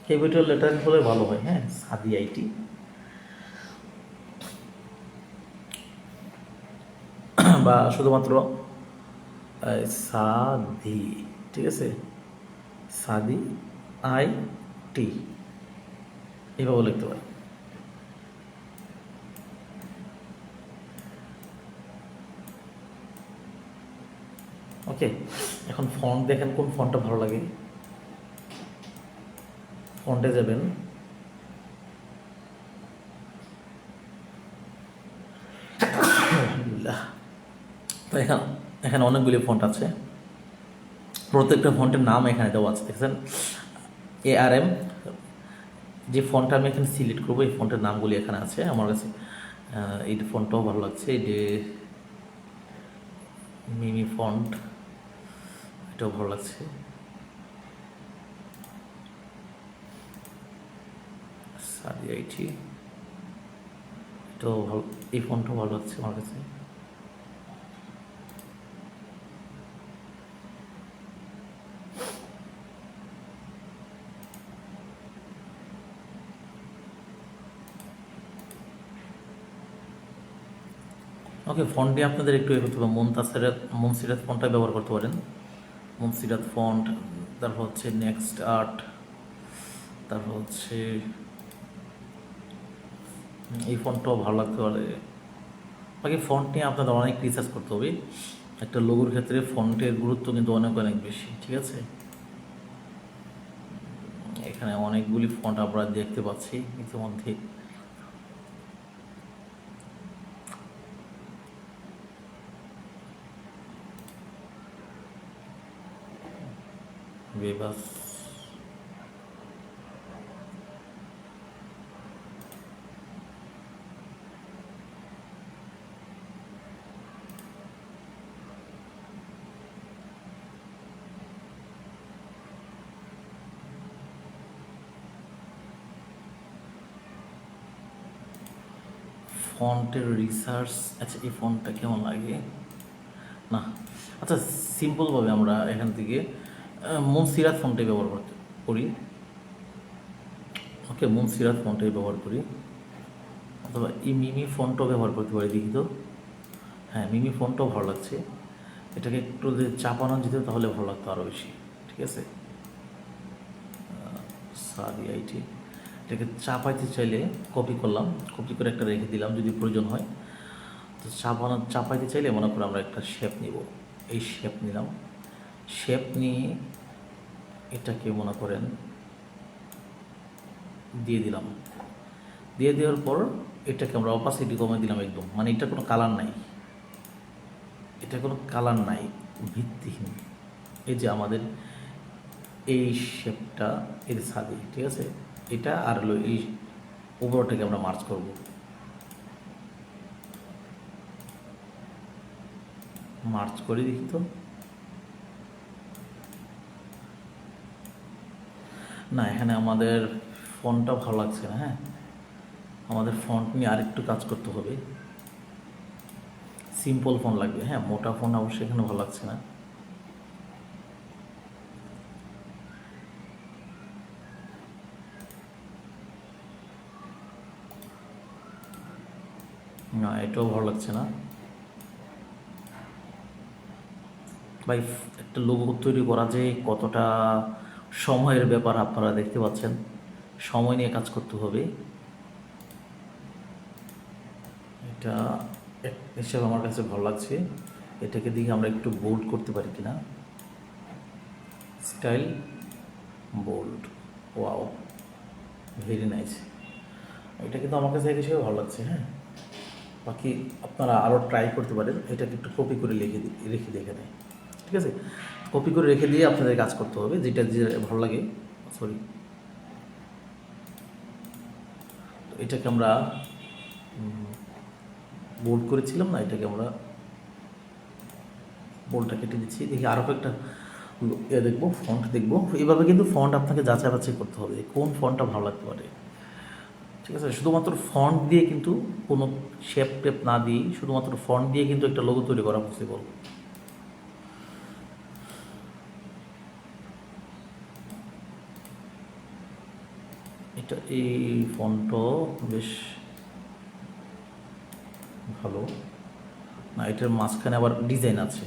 ক্যাপিটাল লেটার হলে ভালো হয়, হ্যাঁ, সাদি আইটি। বা শুধুমাত্র সাদি, ঠিক আছে, সাদি IT, এইভাবে লিখতে পারি। ওকে, এখন ফন্ট দেখেন কোন ফন্টটা ভালো লাগে, ফন্টে যাবেন, তো এখানে অনেকগুলি ফন্ট আছে, প্রত্যেকটা ফন্টের নাম এখানে দেওয়া আছে, দেখছেন? ARM, যে ফন্টটা আমি এখানে সিলেক্ট করবো এই ফন্টের নামগুলি এখানে আছে আমার কাছে। এই ফন্টটাও ভালো লাগছে, এই যে মিমি ফন্ট, এটাও ভালো লাগছে। সাদি আইটি, এটাও ভালো, এই ফন্টটাও ভালো লাগছে আমার কাছে। ওকে, ফন্ট দিয়ে আপনাদের একটু এ করতে হবে, মনসিরাত ফন্টটা ব্যবহার করতে পারেন, মনসিরাত ফন্ট। তারপর হচ্ছে নেক্সট আর্ট, তারপর হচ্ছে এই ফন্টটাও ভালো লাগতে পারে। বাকি ফন্ট নিয়ে আপনাদের অনেক রিসার্চ করতে হবে, একটা লোগোর ক্ষেত্রে ফন্টের গুরুত্ব কিন্তু অনেক অনেক বেশি। ঠিক আছে, এখানে অনেকগুলি ফন্ট আমরা দেখতে পাচ্ছি ইতিমধ্যে। বেবাস, ফন্টের রিসার্চ, আচ্ছা এই ফন্টটা কেমন লাগে না, আচ্ছা সিম্পলভাবে আমরা এখান থেকে মুনসিরাত ফন্টে ব্যবহার করি। ওকে, মুনসিরাত ফন্টে ব্যবহার করি, অথবা এই মিমি ফন্টও ব্যবহার করতে পারি, দেখি তো। হ্যাঁ, মিমি ফন্টও ভালো লাগছে। এটাকে একটু যদি চাপানো যেত তাহলে ভালো লাগতো আরও বেশি। ঠিক আছে, সাদি আইটি, এটাকে চাপাইতে চাইলে কপি করলাম, কপি করে একটা রেখে দিলাম যদি প্রয়োজন হয়। তো চাপাইতে চাইলে মনে করো আমরা একটা শেপ নিব, এই শেপ নিলাম, শেপ নিয়ে এটাকে মনে করেন দিয়ে দিলাম, দিয়ে দেওয়ার পর এটাকে আমরা অপাসিটি কমিয়ে দিলাম একদম, মানে এটা কোনো কালার নাই, এটা কোনো কালার নাই, ভিত্তিহীন। এই যে আমাদের এই শেপটা এর সাথে, ঠিক আছে, এটা আর হলো এই উপরটাকে আমরা মার্চ করব। মার্চ করে দেখি তো, না এখানে আমাদের ফন্টটা ভালো লাগছে না। হ্যাঁ, আমাদের ফন্ট নিয়ে আরেকটু কাজ করতে হবে, সিম্পল ফন্ট লাগবে। হ্যাঁ, মোটা ফন্ট অবশ্যই এখানে ভালো লাগছে না। না এটাও ভালো লাগছে না ভাই। একটা লোগো তৈরি করা যে কতটা সময়ের ব্যাপার আপনারা দেখতে পাচ্ছেন, সময় নিয়ে কাজ করতে হবে। এটা এক হিসাবে আমার কাছে ভালো লাগছে। এটাকে দিকে আমরা একটু বোল্ড করতে পারি কিনা, style bold, wow very nice. এটা কিন্তু আমার কাছে এক হিসেবে ভালো লাগছে। হ্যাঁ, বাকি আপনারা আরও ট্রাই করতে পারেন, এটাকে একটু কপি করে রেখে দিয়ে এখানে, ঠিক আছে, কপি করে রেখে দিয়ে আপনাদের কাজ করতে হবে যেটা যে ভালো লাগে। সরি, তো এটাকে আমরা বোল্ড করেছিলাম না, এটাকে আমরা বোল্ডটা কেটে দিচ্ছি। দেখি আরও একটা দেখবো, ফন্ট দেখবো। এইভাবে কিন্তু ফন্ট আপনাকে যাচাই বাছাই করতে হবে কোন ফন্টটা ভালো লাগতে পারে। ঠিক আছে, শুধুমাত্র ফন্ট দিয়ে কিন্তু কোনো শেপ টেপ না দিয়ে, শুধুমাত্র ফন্ট দিয়ে কিন্তু একটা লোগো তৈরি করা পসিবল। এটা এই ফন্টও বেশ ভালো না, এটার মাঝখানে আবার ডিজাইন আছে।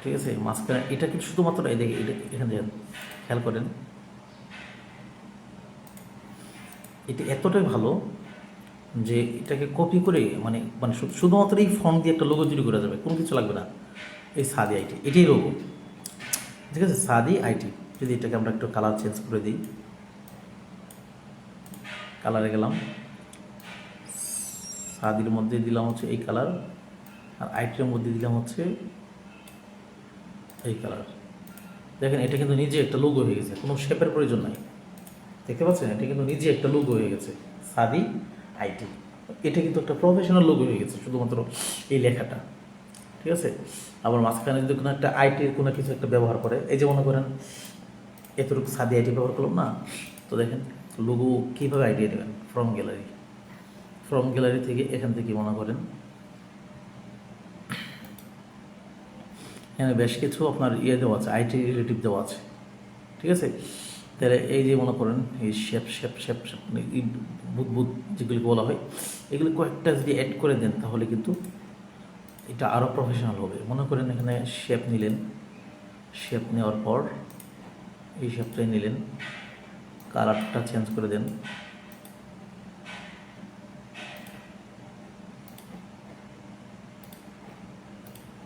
ঠিক আছে, মাঝখানে এটা কিন্তু শুধুমাত্র এই দেখে, এটা এখানে খেয়াল করেন, এটা এতটাই ভালো যে এটাকে কপি করে মানে মানে শুধুমাত্র এই ফন্ট দিয়ে একটা লোগো তৈরি করা যাবে, কোনো কিছু লাগবে না। এই সাদি আইটি, এটাই লোগো। ঠিক আছে, সাদি আইটি। যদি এটাকে আমরা একটু কালার চেঞ্জ করে দিই, কালারে গেলাম, সাদির মধ্যে দিলাম হচ্ছে এই কালার, আর আইটির মধ্যে দিলাম হচ্ছে এই কালার। দেখেন এটা কিন্তু নিজে একটা লোগো হয়ে গেছে, কোনো শেপের প্রয়োজন নাই। দেখতে পাচ্ছেন, এটা কিন্তু নিজে একটা লোগো হয়ে গেছে, সাদি আইটি। এটা কিন্তু একটা প্রফেশনাল লোগো হয়ে গেছে শুধুমাত্র এই লেখাটা। ঠিক আছে, আবার মাঝখানে যদি কোনো একটা আইটির কোনো কিছু একটা ব্যবহার করে, এই যে মনে করেন এতটুকু সাদি আইটি ব্যবহার করলাম না, তো দেখেন লোগো কীভাবে আইডিয়া দেবেন, ফ্রম গ্যালারি থেকে এখান থেকে মনে করেন এখানে বেশ কিছু আপনার দেওয়া আছে, আইটি রিলেটিভ দেওয়া আছে। ঠিক আছে, তাহলে এই যে মনে করেন এই শেপ মানে এই বুদবুদ যেগুলিকে বলা হয়, এগুলি কয়েকটা যদি অ্যাড করে দেন তাহলে কিন্তু এটা আরও প্রফেশনাল হবে। মনে করেন এখানে শেপ নিলেন, শেপ নেওয়ার পর এই শেপটাই নিলেন, কালারটা চেঞ্জ করে দেন,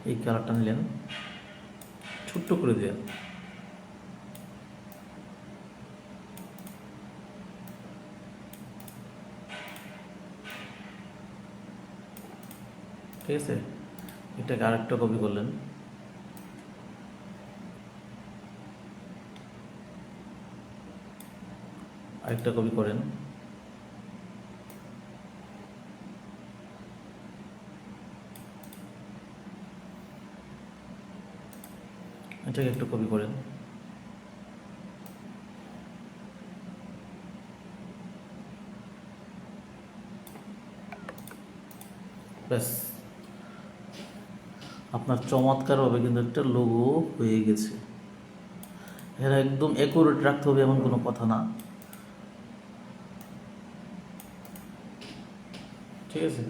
এই কালারটা নিলেন, ছোট্ট করে দিলেন, ঠিক আছে, এটাকে আরেকটা কপি করলেন, আরেকটা কপি করেন, এটাকে একটু কপি করেন, ব্যাস, আপনার চমৎকারভাবে কিন্তু একটা লোগো হয়ে গেছে। এরা একদম অ্যাকুরেট রাখতে হবে এমন কোনো কথা না, ঠিক আছে?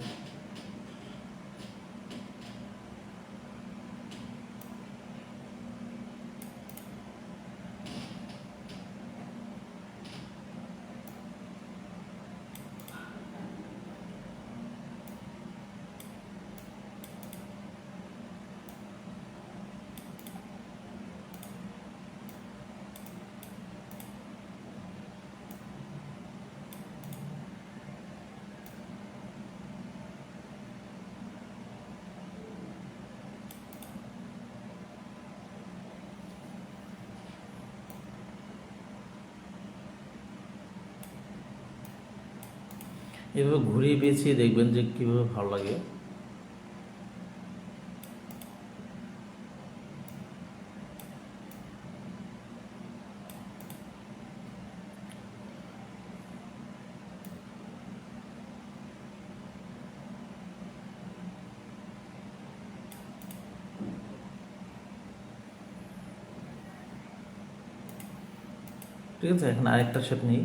এভাবে ঘুরিয়ে পেঁচিয়ে দেখবেন যে কীভাবে ভালো লাগে। ঠিক আছে, এখন আরেকটা শেপ নিই,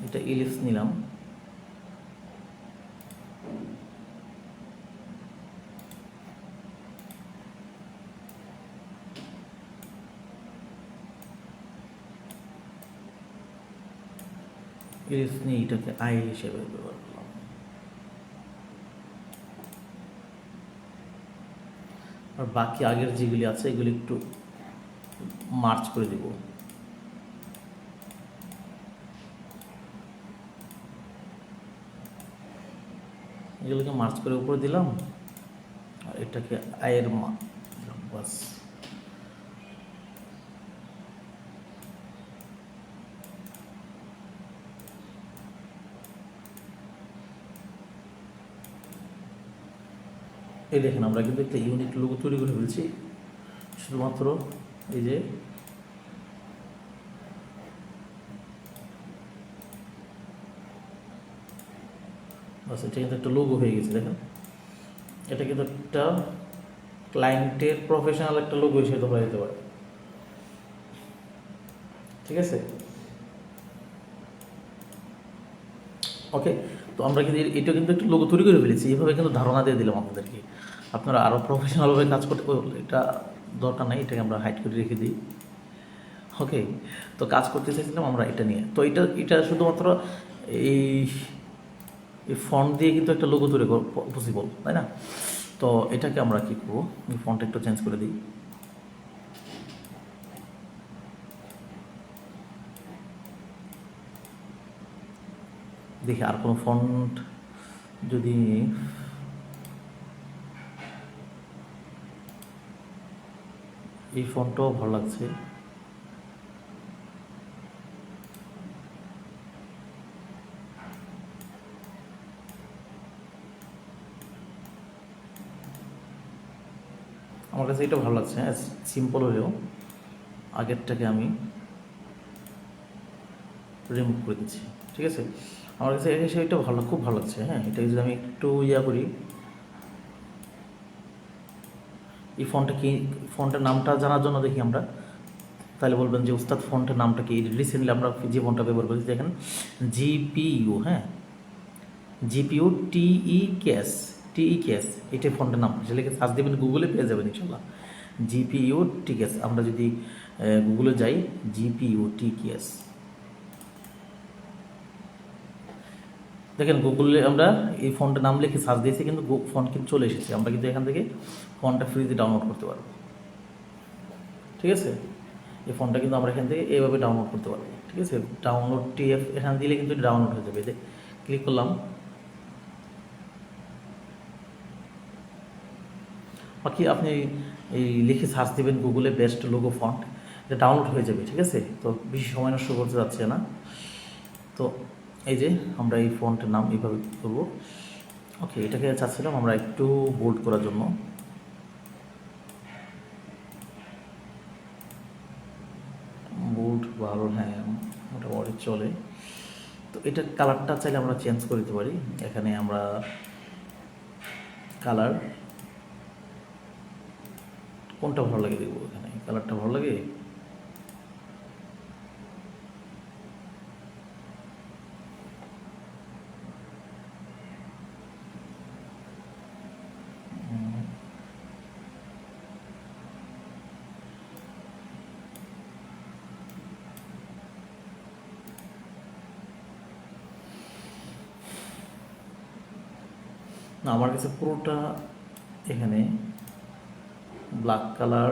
এটা ইলিপস নিলাম। ইলিপস নিয়ে এটাকে আই হিসেবে ব্যবহার করলাম। আর বাকি আগের যেগুলি আছে এগুলি একটু মার্চ করে দেব। এগুলোকে মার্চ করে উপরে দিলাম, আর এটাকে আয়ের বাস। এই দেখেন আমরা কিন্তু একটা ইউনিক লোগো তৈরি করে ফেলছি, শুধুমাত্র এই যে বাস, এটা কিন্তু একটা লোগো হয়ে গেছে। দেখেন, এটা কিন্তু একটা ক্লায়েন্টের প্রফেশনাল একটা লোগো হিসেবে ধরা যেতে পারে, ঠিক আছে? ওকে, তো আমরা কিন্তু এটা কিন্তু একটা লোগো তৈরি করে ফেলেছি, এইভাবে কিন্তু ধারণা দিয়ে দিলাম আপনাদেরকে। আপনারা আরও প্রফেশনালভাবে কাজ করতে, এটা দরকার নাই, এটাকে আমরা হাইড করে রেখে দিই। ওকে, তো কাজ করতে চাইছিলাম আমরা এটা নিয়ে। তো এটা এটা শুধুমাত্র এই এই ফন্ট দিয়ে কিন্তু একটা লোগো তৈরি পসিবল, তাই না? তো এটাকে আমরা কী করবো, এই ফন্টটা একটু চেঞ্জ করে দিই। দেখি আর কোনো ফন্ট যদি, এই ফন্টটাও ভালো লাগছে। আমার কাছে এটা ভালো লাগছে, হ্যাঁ, সিম্পল হলেও আগেরটাকে আমি রিমুভ করে দিচ্ছি, ঠিক আছে? আমার কাছে এটা ভালো, খুব ভালো লাগছে। হ্যাঁ, এটা যদি আমি একটু করি, এই ফন্টটা কি, ফন্টের নামটা জানার জন্য দেখি আমরা, তাহলে বলবেন যে উস্তাদ ফন্টের নামটা কি। রিসেন্টলি আমরা যে ফন্টটা ব্যবহার করেছি দেখেন, জিপিইউ, হ্যাঁ, জিপিইউ টিই কেএস, এটাই ফন্টের নাম। সেটাকে সার্চ দেবেন গুগলে, পেয়ে যাবেন ইনশাল্লাহ। জিপিইউ টিকেএস, আমরা যদি গুগলে যাই, জিপিইউ টিকেএস, দেখেন গুগলে আমরা এই ফন্টের নাম লিখে সার্চ দিয়েছি, কিন্তু ফন্ট কিন্তু চলে এসেছে। আমরা কিন্তু এখান থেকে ফন্টটা ফ্রিতে ডাউনলোড করতে পারবো, ঠিক আছে? এই ফন্টটা কিন্তু আমরা এখান থেকে এইভাবে ডাউনলোড করতে পারবো, ঠিক আছে? ডাউনলোড টিএফ এখানে দিলে কিন্তু ডাউনলোড হয়ে যাবে। ক্লিক করলাম, বাকি আপনি এই লিখে সার্চ দেবেন গুগলে বেস্ট লোগো ফন্ট, এটা ডাউনলোড হয়ে যাবে, ঠিক আছে? তো বেশি সময় নষ্ট করতে যাচ্ছে না। তো এই যে আমরা এই ফন্টের নাম এইভাবে করবো। ওকে, এটাকে চাচ্ছিলাম আমরা একটু বোল্ড করার জন্য, বোল্ড ভালো, হ্যাঁ, মোটামুটি চলে। তো এটার কালারটা চাইলে আমরা চেঞ্জ করে দিতে পারি। এখানে আমরা কালার কোনটা ভালো লাগে দেখবো, এখানে কালারটা ভালো লাগে। না, আমার কাছে পুরোটা এখানে ব্ল্যাক কালার,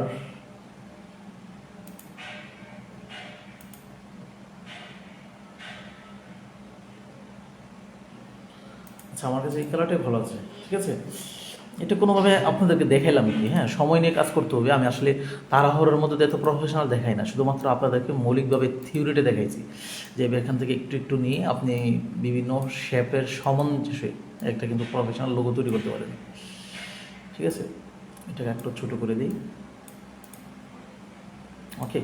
আচ্ছা আমার কাছে এই কালারটাই ভালো আছে, ঠিক আছে। এটা কোনোভাবে আপনাদেরকে দেখাইলাম কি, হ্যাঁ, সময় নিয়ে কাজ করতে হবে। আমি আসলে তাড়াহুড়োর মধ্যে এত প্রফেশনাল দেখাই না, শুধুমাত্র আপনাদেরকে মৌলিকভাবে থিওরিটা দেখাইছি যে এখান থেকে একটু একটু নিয়ে আপনি বিভিন্ন শেপের সামঞ্জস্যে একটা কিন্তু প্রফেশনাল লোগো তৈরি করতে পারেন, ঠিক আছে। এটাকে একটু ছোটো করে দিই, ওকে।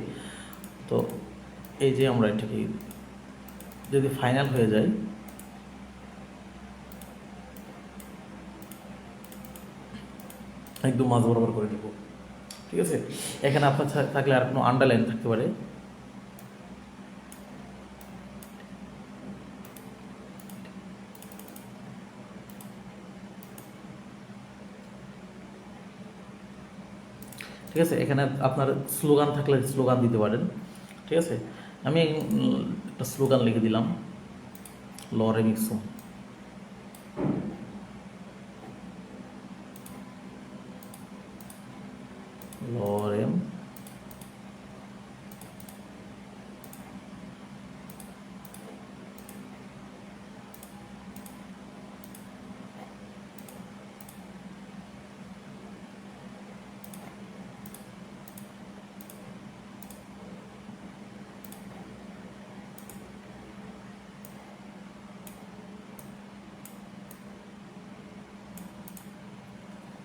তো এই যে আমরা এটাকে যদি ফাইনাল হয়ে যায়, একদম মাঝ বরাবর করে দেবো, ঠিক আছে। এখানে আপনার থাকলে আর কোনো আন্ডারলাইন থাকতে পারে, ঠিক আছে। এখানে আপনার স্লোগান থাকলে স্লোগান দিতে পারেন, ঠিক আছে। আমি একটা স্লোগান লিখে দিলাম, লরেম ইকসুম, লরেম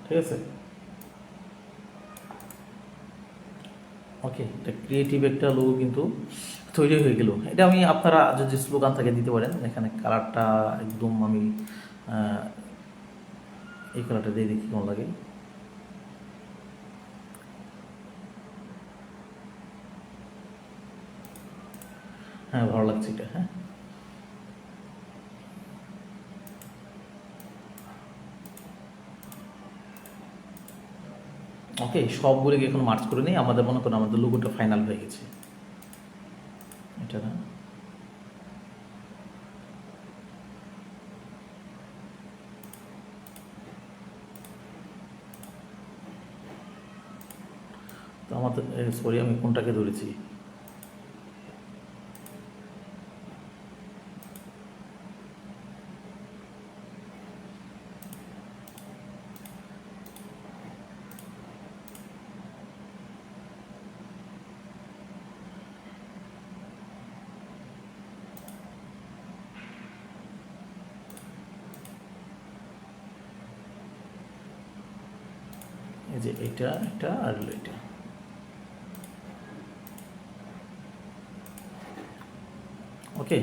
ঠিক আছে, ওকে। এটা ক্রিয়েটিভ একটা লোগো কিন্তু তৈরি হয়ে গেল। এটা আমি আপনারা যদি স্লোগান থাকে দিতে পারেন। এখানে কালারটা একদম আমি এই কালারটা দিয়ে দেখি কেমন লাগে। হ্যাঁ, ভালো লাগছে এটা, হ্যাঁ। ওকে, সবগুলোকে এখন মার্চ করে নিই। আমাদের মনে করেন আমাদের লোগোটা ফাইনাল হয়ে গেছে, এটা না। তো আমাদের সরি, আমি কোনটাকে ধরেছি, এই যে এটা এটা আর এটা। ওকে,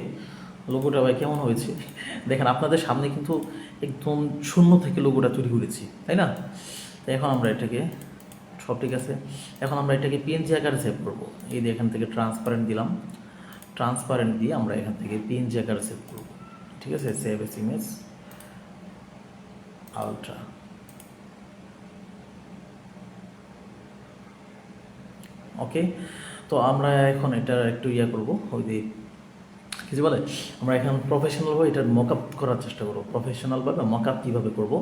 লোগোটা ভাই কেমন হয়েছে দেখেন, আপনাদের সামনে কিন্তু একদম শূন্য থেকে লোগোটা তৈরি করেছি, তাই না। তো এখন আমরা এটাকে, সব ঠিক আছে, এখন আমরা এটাকে পিএনজি আকারে সেভ করবো। এই যে এখান থেকে ট্রান্সপারেন্ট দিলাম, ট্রান্সপারেন্ট দিয়ে আমরা এখান থেকে পিএনজি আকারে সেভ করবো, ঠিক আছে। সেভ এস ইমেজ আলট্রা, ওকে। তো আমরা এখন এটা একটু ইয়া করবো, ওই যে কিছু বলে, আমরা এখন প্রফেশনালভাবে এটার মকআপ করার চেষ্টা করবো। প্রফেশনালভাবে মকআপ কীভাবে করবো,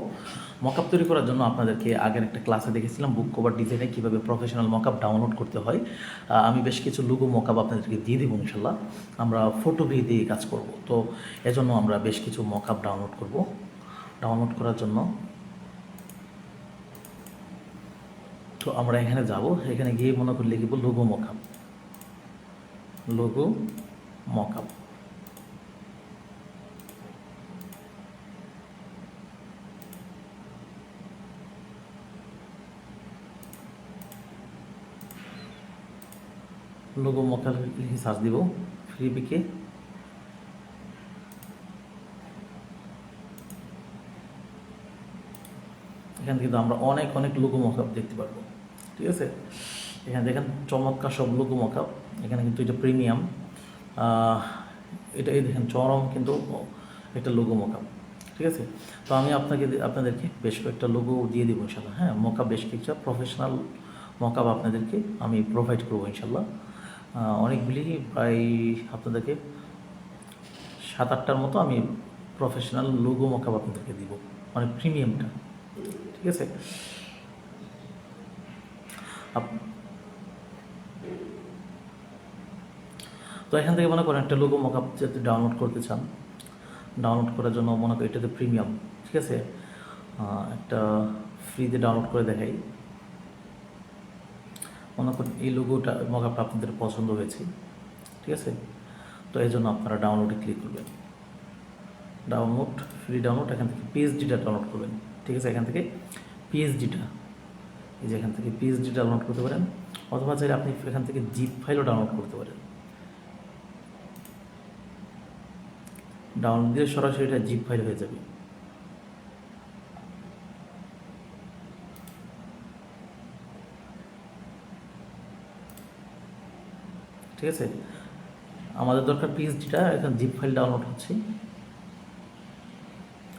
মকআপ তৈরি করার জন্য আপনাদেরকে আগের একটা ক্লাসে দেখেছিলাম বুক কভার ডিজাইনে কীভাবে প্রফেশনাল মকআপ ডাউনলোড করতে হয়। আমি বেশ কিছু লোগো মকআপ আপনাদেরকে দিয়ে দেবো ইনশাল্লাহ। আমরা ফটো দিয়ে কাজ করব, তো এজন্য আমরা বেশ কিছু মকআপ ডাউনলোড করব। ডাউনলোড করার জন্য তো আমরা এখানে যাব, এখানে গিয়ে মনে করে লিখব logo mockup, logo mockup, logo mockup লিখে সার্চ দিব ফ্রিবিকে। এখানে কিন্তু আমরা অনেক অনেক লোগো মকআপ দেখতে পারবো। ঠিক আছে, এখানে দেখেন চমৎকার সব লোগো মকআপ। এখানে কিন্তু এটা প্রিমিয়াম, এটা এই দেখেন চরম কিন্তু একটা লোগো মকআপ। ঠিক আছে, তো আমি আপনাদেরকে বেশ কয়েকটা লোগো দিয়ে দেবো ইনশাল্লাহ। হ্যাঁ, মকআপ বেশ কিছু প্রফেশনাল মকআপ আপনাদেরকে আমি প্রোভাইড করবো ইনশাল্লাহ। অনেকগুলি প্রায় আপনাদেরকে 7-8টার মতো আমি প্রফেশনাল লোগো মকআপ আপনাদেরকে দিব, মানে প্রিমিয়ামটা। ঠিক আছে, তো এখান থেকে মনে করেন একটা লোগো মকআপ যদি ডাউনলোড করতে চান, ডাউনলোড করার জন্য মনে করি এটাতে প্রিমিয়াম। ঠিক আছে, একটা ফ্রিতে ডাউনলোড করে দেখাই। মনে করেন এই লোগোটা মকআপটা আপনাদের পছন্দ হয়েছে। ঠিক আছে, তো এই জন্য আপনারা ডাউনলোডে ক্লিক করবেন, ডাউনলোড, ফ্রি ডাউনলোড, এখান থেকে পিএইচডিটা ডাউনলোড করবেন। ঠিক আছে, এখান থেকে পিএইচডিটা, এই যে এখান থেকে পিএইচডি ডাউনলোড করতে পারেন, অথবা চাইলে আপনি এখান থেকে জিপ ফাইলও ডাউনলোড করতে পারেন। ডাউনলোড দিয়ে সরাসরি এটা জিপ ফাইল হয়ে যাবে। ঠিক আছে, আমাদের দরকার পিএইচডিটা, এখন জিপ ফাইল ডাউনলোড হচ্ছে,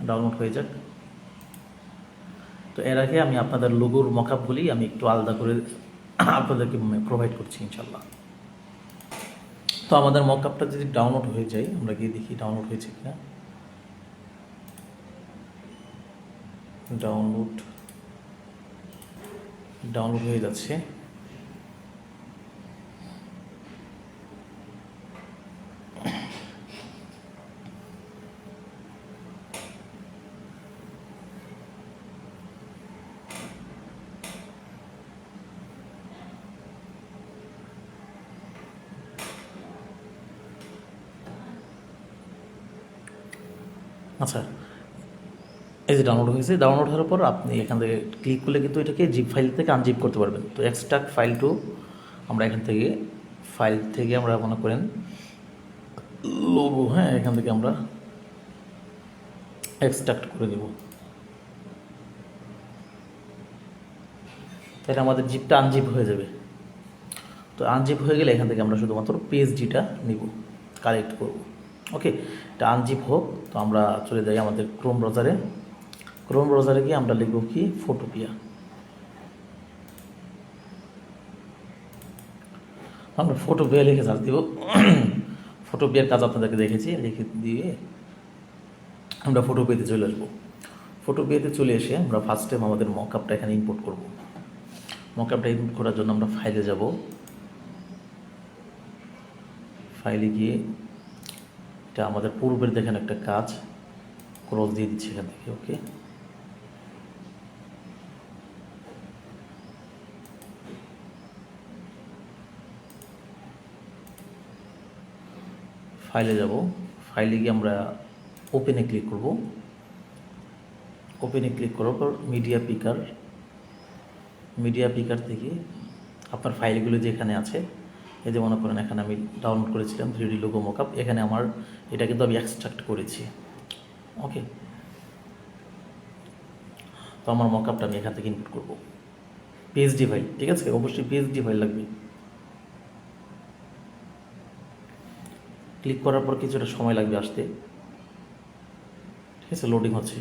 ডাউনলোড হয়ে যাক। তো এর আগে আমি আপনাদের লোগোর মকআপগুলি আমি একটু আলাদা করে আপনাদেরকে প্রোভাইড করছি ইনশাল্লাহ। তো আমাদের মকআপটা যদি ডাউনলোড হয়ে যায়, আমরা গিয়ে দেখি ডাউনলোড হয়েছে কিনা। ডাউনলোড হয়ে যাচ্ছে। আচ্ছা, এই যে ডাউনলোড হয়েছে, ডাউনলোড হওয়ার পর আপনি এখান থেকে ক্লিক করলে কিন্তু এটাকে জিপ ফাইল থেকে আনজিপ করতে পারবেন। তো এক্সট্রাক্ট ফাইল টু, আমরা এখান থেকে ফাইল থেকে আমরা মনে করেন লোগো, হ্যাঁ, এখান থেকে আমরা এক্সট্রাক্ট করে দেব, তাহলে আমাদের জিপটা আনজিপ হয়ে যাবে। তো আনজিপ হয়ে গেলে এখান থেকে আমরা শুধুমাত্র পিএইচডিটা নিব, কালেক্ট করব। ওকে, এটা আনজিপ হোক। তো আমরা চলে যাই আমাদের ক্রোম ব্রাউজারে। ক্রোম ব্রাউজারে গিয়ে আমরা লিখব কি, ফটোপিয়া। আমরা ফটোপিয়া লিখে সার্চ দিব। ফটোপিয়ার কাজ আপনাদেরকে দেখেছি, লিখে দিয়ে আমরা ফটোপিয়াতে চলে আসবো। ফটোপিয়াতে চলে এসে আমরা ফার্স্ট টাইম আমাদের মকআপটা এখানে ইম্পোর্ট করব। মকআপটা ইম্পোর্ট করার জন্য আমরা ফাইলে যাব, ফাইলে গিয়ে এটা আমাদের পূর্বের দেখেন একটা কাজ ক্রস দিয়ে দিচ্ছি এখান থেকে। ওকে, ফাইলে যাব, ফাইলে গিয়ে আমরা ওপেনে ক্লিক করব। ওপেনে ক্লিক করার পর মিডিয়া পিকার থেকে আপনার ফাইলগুলো যেখানে আছে, এই যে মনে করেন এখানে আমি ডাউনলোড করেছিলাম 3D লোগো মকআপ, এখানে আমার এটা কিন্তু আমি এক্সট্রাক্ট করেছি। ওকে, তো আমার মকআপটা আমি এখান থেকে ইনপুট করব, পিএইচডি ফাইল। ঠিক আছে, অবশ্যই পিএইচডি ফাইল লাগবে। ক্লিক করার পর কিছুটা সময় লাগবে আসতে। ঠিক আছে, লোডিং হচ্ছে।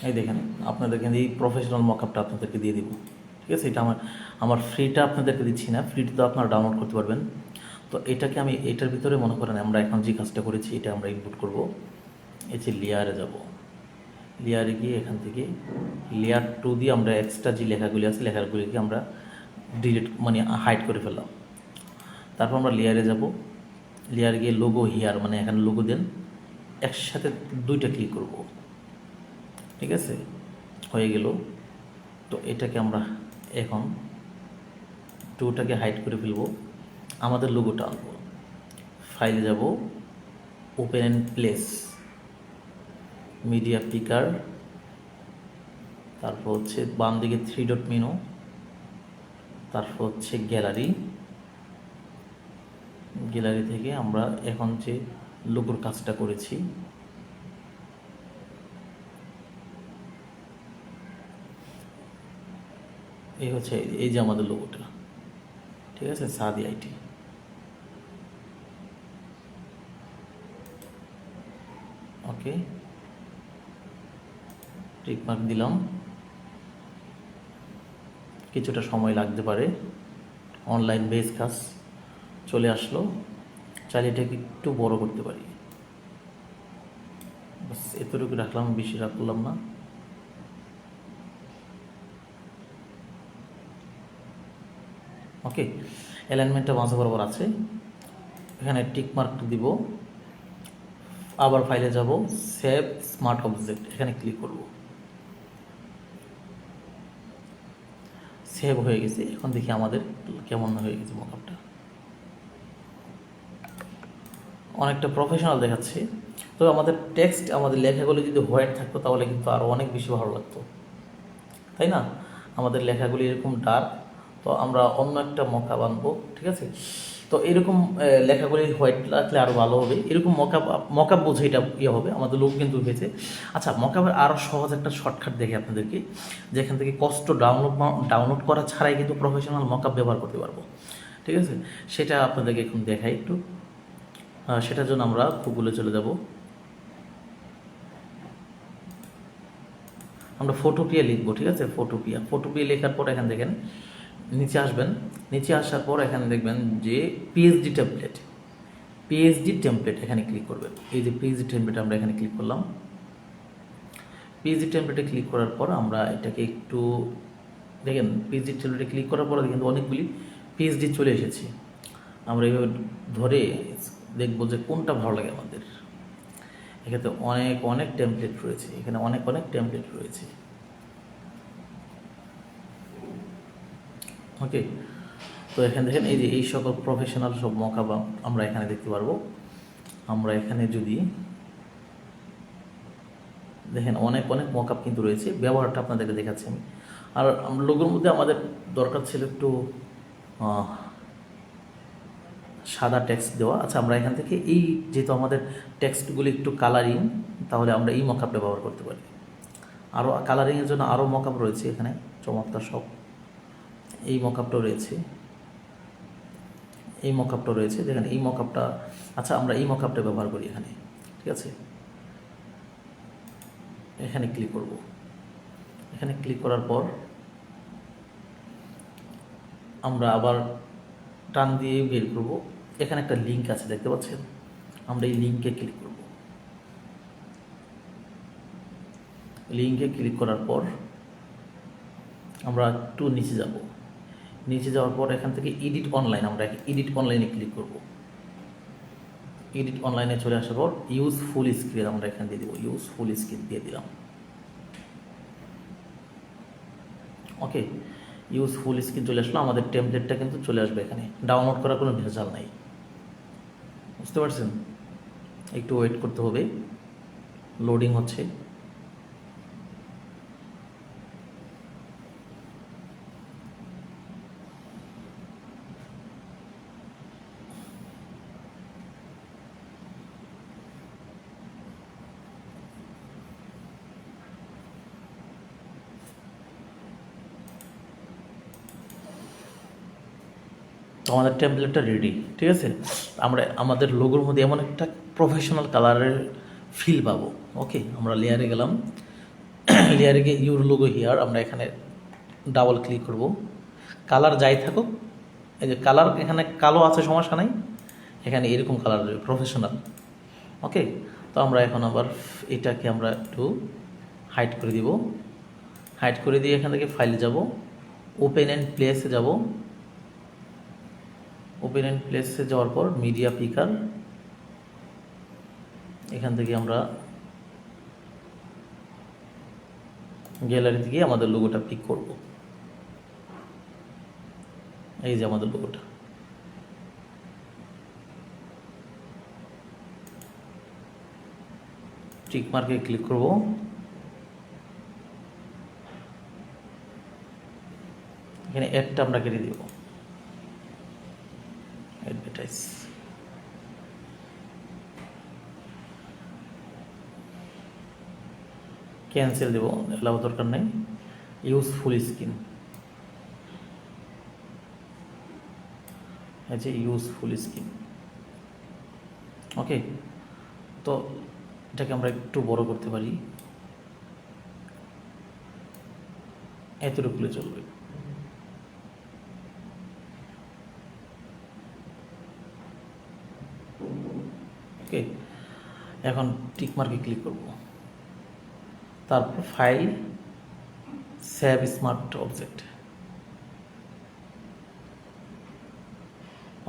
এই দেখেন আপনাদেরকে এই প্রফেশনাল মকআপটা আপনাদেরকে দিয়ে দিব। ঠিক আছে, এটা আমার ফ্রিটা আপনাদেরকে দিচ্ছি না, ফ্রিটা তো আপনারা ডাউনলোড করতে পারবেন। তো এটাকে আমি এটার ভিতরে মনে করেন আমরা এখন যে কাজটা করেছি এটা আমরা ইনপুট করব। এই যে লেয়ারে যাব, লেয়ারে গিয়ে এখান থেকে লেয়ার 2 দিয়ে আমরা এক্সট্রা যে লেখাগুলি আছে লেখাগুলিকে আমরা ডিলিট মানে হাইড করে ফেললাম। তারপর আমরা লেয়ারে যাব, লেয়ারে গিয়ে লোগো হিয়ার মানে এখানে লোগো দেন, একসাথে 2টা ক্লিক করব। ঠিক আছে, হয়ে গেল। তো এটাকে আমরা এখন 2টাকে হাইড করে ফেলব, আমাদের লোগোটা আনবো, ফাইলে যাব, ওপেন অ্যান্ড প্লেস, মিডিয়া পিকার, তারপর হচ্ছে বাম দিকে 3 ডট মেনু, তারপর হচ্ছে গ্যালারি, গ্যালারি থেকে আমরা এখন যে লোগোর কাজটা করেছি এই হচ্ছে, এই যে আমাদের লোগোটা, ঠিক আছে, সাদি আইটি। ওকে, টিক মার্ক দিলাম। কিছুটা সময় লাগতে পারে, অনলাইন বেস কাজ চলে আসলো। চাইলে এটাকে একটু বড় করতে পারি, বাস এতটুকু রাখলাম, বেশি রাখলাম না। ওকে, অ্যালাইনমেন্টটা মাঝে বরাবর আছে। এখানে টিক মার্ক দিব, আবার ফাইলে যাব, সেভ স্মার্ট অবজেক্ট, এখানে ক্লিক করব। সেভ হয়ে গেছে। এখন দেখি আমাদের কেমন হয়ে গেছে মকআপটা। অনেকটা প্রফেশনাল দেখাচ্ছে। তো আমাদের টেক্সট, আমাদের লেখাগুলো যদি হোয়াইট থাকতো তাহলে কিন্তু আরও অনেক বেশি ভালো লাগতো, তাই না? আমাদের লেখাগুলি এরকম ডার্ক, তো আমরা অন্য একটা মকআপ আনবো, ঠিক আছে? তো এরকম লেখাগুলি হোয়াইট রাখলে আরও ভালো হবে। এরকম মকআপ বোঝে এটা ইয়ে হবে, আমাদের লোক কিন্তু হয়েছে। আচ্ছা, মকআপের আরও সহজ একটা শর্টকাট দেখে আপনাদেরকে, যেখান থেকে কষ্ট ডাউনলোড করা ছাড়াই কিন্তু প্রফেশনাল মকআপ ব্যবহার করতে পারবো, ঠিক আছে? সেটা আপনাদেরকে এখন দেখাই একটু। সেটার জন্য আমরা গুগলে চলে যাব। আমরা ফটোপিয়া লিখবো, ঠিক আছে? ফটোপিয়া লেখার পর এখানে দেখেন নিচে আসবেন। নিচে আসার পর এখানে দেখবেন যে পিএইচডি টেমপ্লেট, এখানে ক্লিক করবেন। এই যে পিএইচডি টেমপ্লেট, আমরা এখানে ক্লিক করলাম। পিএইচডি টেমপ্লেটে ক্লিক করার পর আমরা এটাকে একটু দেখেন, পিএইচডি টেমপ্লেটে ক্লিক করার পরে কিন্তু অনেকগুলি পিএইচডি চলে এসেছে। আমরা এইভাবে ধরে দেখবো যে কোনটা ভালো লাগে আমাদের। এক্ষেত্রে অনেক টেমপ্লেট রয়েছে, এখানে অনেক টেমপ্লেট রয়েছে। ওকে, তো এখানে দেখেন এই যে এই সকল প্রফেশনাল সব মকআপ আমরা এখানে দেখতে পারবো। আমরা এখানে যদি দেখেন অনেক মকআপ কিন্তু রয়েছে, ব্যবহারটা আপনাদেরকে দেখাচ্ছি আমি। আর লোগোর মধ্যে আমাদের দরকার ছিল একটু সাদা টেক্সট দেওয়া। আচ্ছা, আমরা এখান থেকে এই যেহেতু আমাদের টেক্সটগুলি একটু কালারিং, তাহলে আমরা এই মকআপটা ব্যবহার করতে পারি। আরও কালারিংয়ের জন্য আরও মকআপ রয়েছে এখানে, চমৎকার সব। এই মকআপটা রয়েছে, দেখেন এই মকআপটা। আচ্ছা, আমরা এই মকআপটা ব্যবহার করি এখানে, ঠিক আছে? এখানে ক্লিক করব। এখানে ক্লিক করার পর আমরা আবার টান দিয়ে বের করব। এখানে একটা লিঙ্ক আছে, দেখতে পাচ্ছেন? আমরা এই লিঙ্কে ক্লিক করব। লিঙ্কে ক্লিক করার পর আমরা একটু নিচে যাব। নিচে যাওয়ার পর এখান থেকে এডিট অনলাইন, আমরা এডিট অনলাইনে ক্লিক করব। এডিট অনলাইনে চলে আসার পর ইউজ ফুল স্ক্রিন আমরা এখানে দিয়ে দেবো, ইউজ ফুল স্ক্রিন দিয়ে দিলাম। ওকে, ইউজ ফুল স্ক্রিন চলে আসলো। আমাদের টেমপ্লেটটা কিন্তু চলে আসবে এখানে, ডাউনলোড করার কোনো ভেজাল নাই, বুঝতে পারছেন? একটু ওয়েট করতে হবে, লোডিং হচ্ছে। তো আমাদের টেমপ্লেটটা রেডি, ঠিক আছে? আমরা আমাদের লোগোর মধ্যে এমন একটা প্রফেশনাল কালারের ফিল পাবো। ওকে, আমরা লেয়ারে গেলাম। লেয়ারে গিয়ে ইউর লোগো হিয়ার, আমরা এখানে ডাবল ক্লিক করব। কালার যাই থাকুক, এই যে কালার এখানে কালো আছে, সমস্যা নাই, এখানে এরকম কালার প্রফেশনাল। ওকে, তো আমরা এখন আবার এটাকে আমরা একটু হাইড করে দিব। হাইড করে দিয়ে এখান থেকে ফাইলে যাব, ওপেন অ্যান্ড প্লেসে যাব। ওপেন অ্যান্ড প্লেসে যাওয়ার পর মিডিয়া পিকার, এখান থেকে আমরা গ্যালারি থেকে আমাদের লোগোটা পিক করব। এই যে আমাদের লোগোটা, টিক মার্কে ক্লিক করব। এখানে অ্যাডটা আমরা কেটে দেব, অ্যাডভার্টাইজ। ক্যান্সেল দেবো, এলাও দরকার নেই। ইউজ ফুল স্ক্রিন, আছে ইউজ ফুল স্ক্রিন। ওকে, তো এটাকে আমরা একটু বড় করতে পারি, এতটুকুলে চলবে। ওকে, এখন টিক মার্কে ক্লিক করব, তারপর ফাইল, সেভ স্মার্ট অবজেক্ট।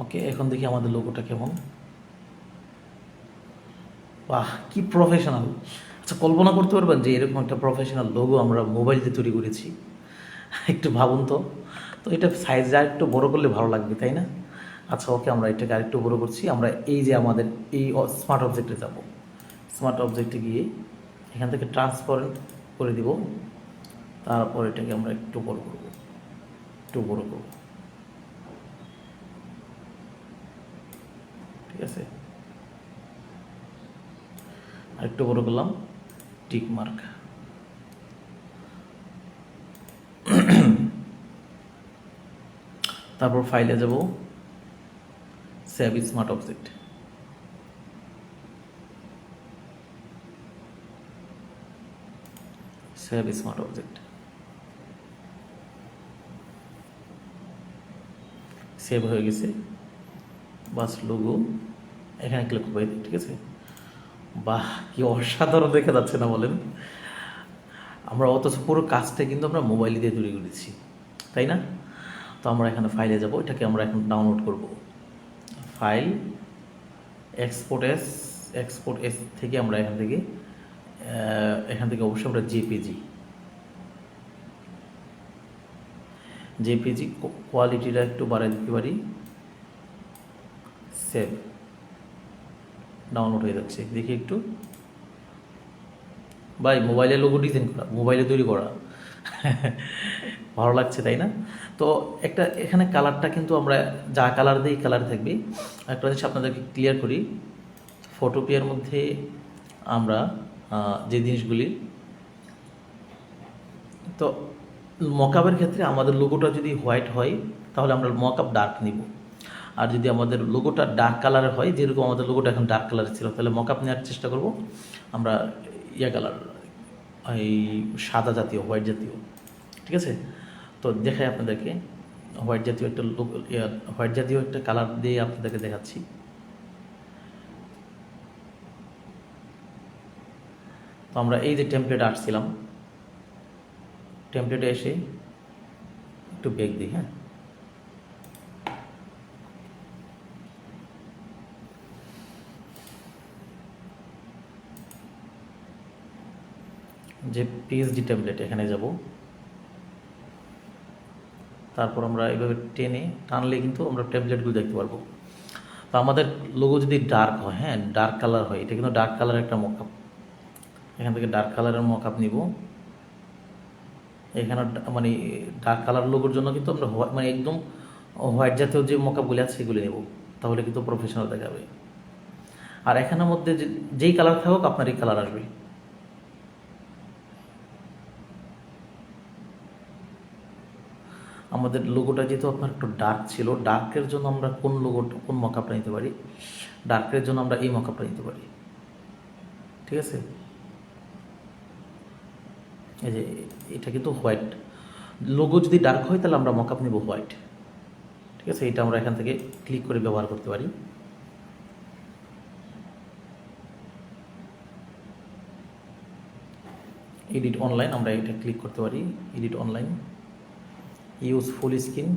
ওকে, এখন দেখি আমাদের লোগোটা কেমন। বাহ, কি প্রফেশনাল! আচ্ছা, কল্পনা করতে পারবেন যে এরকম একটা প্রফেশনাল লোগো আমরা মোবাইল দিয়ে তৈরি করেছি? একটু ভাবুন তো। তো এটা সাইজ আর একটু বড় করলে ভালো লাগবে, তাই না? আচ্ছা, ওকে, আমরা এটাকে আরেকটু বড় করছি। আমরা এই যে আমাদের এই স্মার্ট অবজেক্টে যাব, স্মার্ট অবজেক্টে গিয়ে এখান থেকে ট্রান্সপারেন্ট করে দিব, তারপর এটাকে আমরা একটু বড় করব, একটু বড় করব। ঠিক আছে, আরেকটু বড় করলাম, টিক মার্ক। তারপর ফাইলে যাব, save smart object. Save smart object, save হয়ে গেছে। বাস লোগো এখানে ক্লিক করবে, ঠিক আছে। বাহ, কি অসাধারণ দেখা যাচ্ছে না বলেন? আমরা অথচ পুরো কাজটা কিন্তু আমরা মোবাইল দিয়ে তৈরি করেছি, তাই না? তো আমরা এখানে ফাইলে যাব, এটাকে আমরা এখন ডাউনলোড করব। File, export S, export S থেকে আমরা এখান থেকে অবশ্যই আমরা জেপিজি, জেপিজি কোয়ালিটিটা একটু বাড়াই দিতে পারি। সেভ, ডাউনলোড হয়ে যাচ্ছে, দেখি একটু। ভাই, মোবাইলে লোগো ডিজাইন করা, মোবাইলে তৈরি করা, ভালো লাগছে, তাই না? তো একটা এখানে কালারটা কিন্তু আমরা যা কালার দিই কালার থাকবে। একটা জিনিস আপনাদেরকে ক্লিয়ার করি, ফটোপিয়ার মধ্যে আমরা যে জিনিসগুলি, তো মকআপের ক্ষেত্রে আমাদের লোগোটা যদি হোয়াইট হয় তাহলে আমরা মকআপ ডার্ক নিব, আর যদি আমাদের লোগোটা ডার্ক কালারের হয়, যেরকম আমাদের লোগোটা এখন ডার্ক কালারের ছিল, তাহলে মকআপ নেওয়ার চেষ্টা করব আমরা কালার, এই সাদা জাতীয়, হোয়াইট জাতীয়। ঠিক আছে, তো দেখাই আপনাদেরকে হোয়াইট জাতীয় একটা হোয়াইট জাতীয় একটা কালার দিয়ে আপনাদেরকে দেখাচ্ছি। তো আমরা এই যে টেমপ্লেট আসছিলাম, টেমপ্লেটে এসে একটু ব্যাক দিই। হ্যাঁ, যে পিএইচডি ট্যাবলেট, এখানে যাব। তারপর আমরা এইভাবে টানলে কিন্তু আমরা ট্যাবলেটগুলো দেখতে পারবো। তো আমাদের লোগো যদি ডার্ক হয়, হ্যাঁ ডার্ক কালার হয়, এটা কিন্তু ডার্ক কালারের একটা মকআপ। এখান থেকে ডার্ক কালারের মকআপ নিব। এখানে মানে ডার্ক কালার লোগোর জন্য কিন্তু আমরা মানে একদম হোয়াইট জাতীয় যে মকআপগুলি আছে সেগুলি নেব, তাহলে কিন্তু প্রফেশনাল দেখাবে। আর এখানের মধ্যে যেই কালার থাকুক আপনার এই কালার আসবে। আমাদের লোগোটা যেহেতু আপনার একটু ডার্ক ছিল, ডার্কের জন্য আমরা কোন মকআপটা নিতে পারি? ডার্কের জন্য আমরা এই মকআপটা নিতে পারি। ঠিক আছে, এই যে এটা কিন্তু হোয়াইট, লোগো যদি ডার্ক হয় তাহলে আমরা মকআপ নেব হোয়াইট। ঠিক আছে, এটা আমরা এখান থেকে ক্লিক করে ব্যবহার করতে পারি। এডিট অনলাইন, আমরা এটা ক্লিক করতে পারি, edit online, use full screen.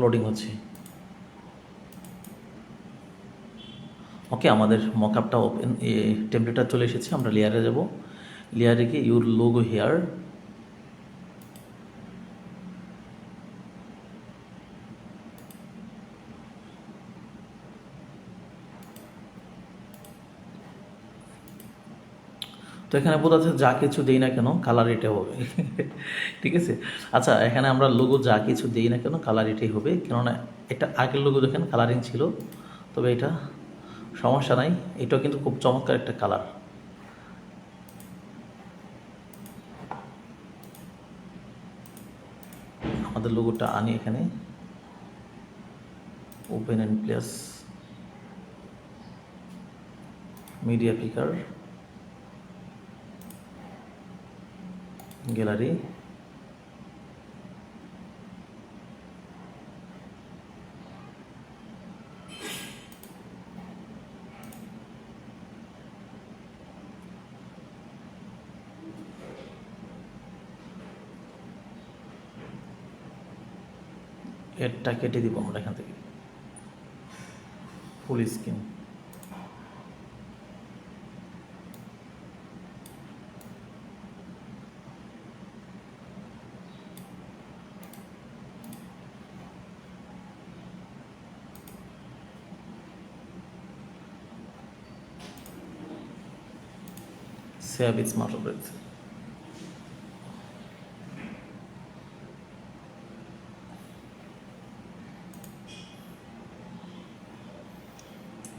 Loading হচ্ছে। ওকে, আমাদের মকআপটা ওপেন, টেমপ্লেটটা চলে এসেছে। আমরা লেয়ারে যাব, লেয়ারে গিয়ে ইউর লোগো হেয়ার, এখানে বোঝা যাচ্ছে যা কিছু দেই না কেন কালার এটা হবে। ঠিক আছে। আচ্ছা, এখানে আমরা লোগো যা কিছু দেই না কেন কালার এটাই হবে, কেননা এটা আগের লোগো দেখেন কালারিং ছিল, তবে এটা সমস্যা নাই, এটাও কিন্তু খুব চমৎকার একটা কালার। আমাদের লোগোটা আনি এখানে, open and place, media picker, gallery, এরটা কেটে দিব আমরা এখান থেকে, full screen. Save smart operator.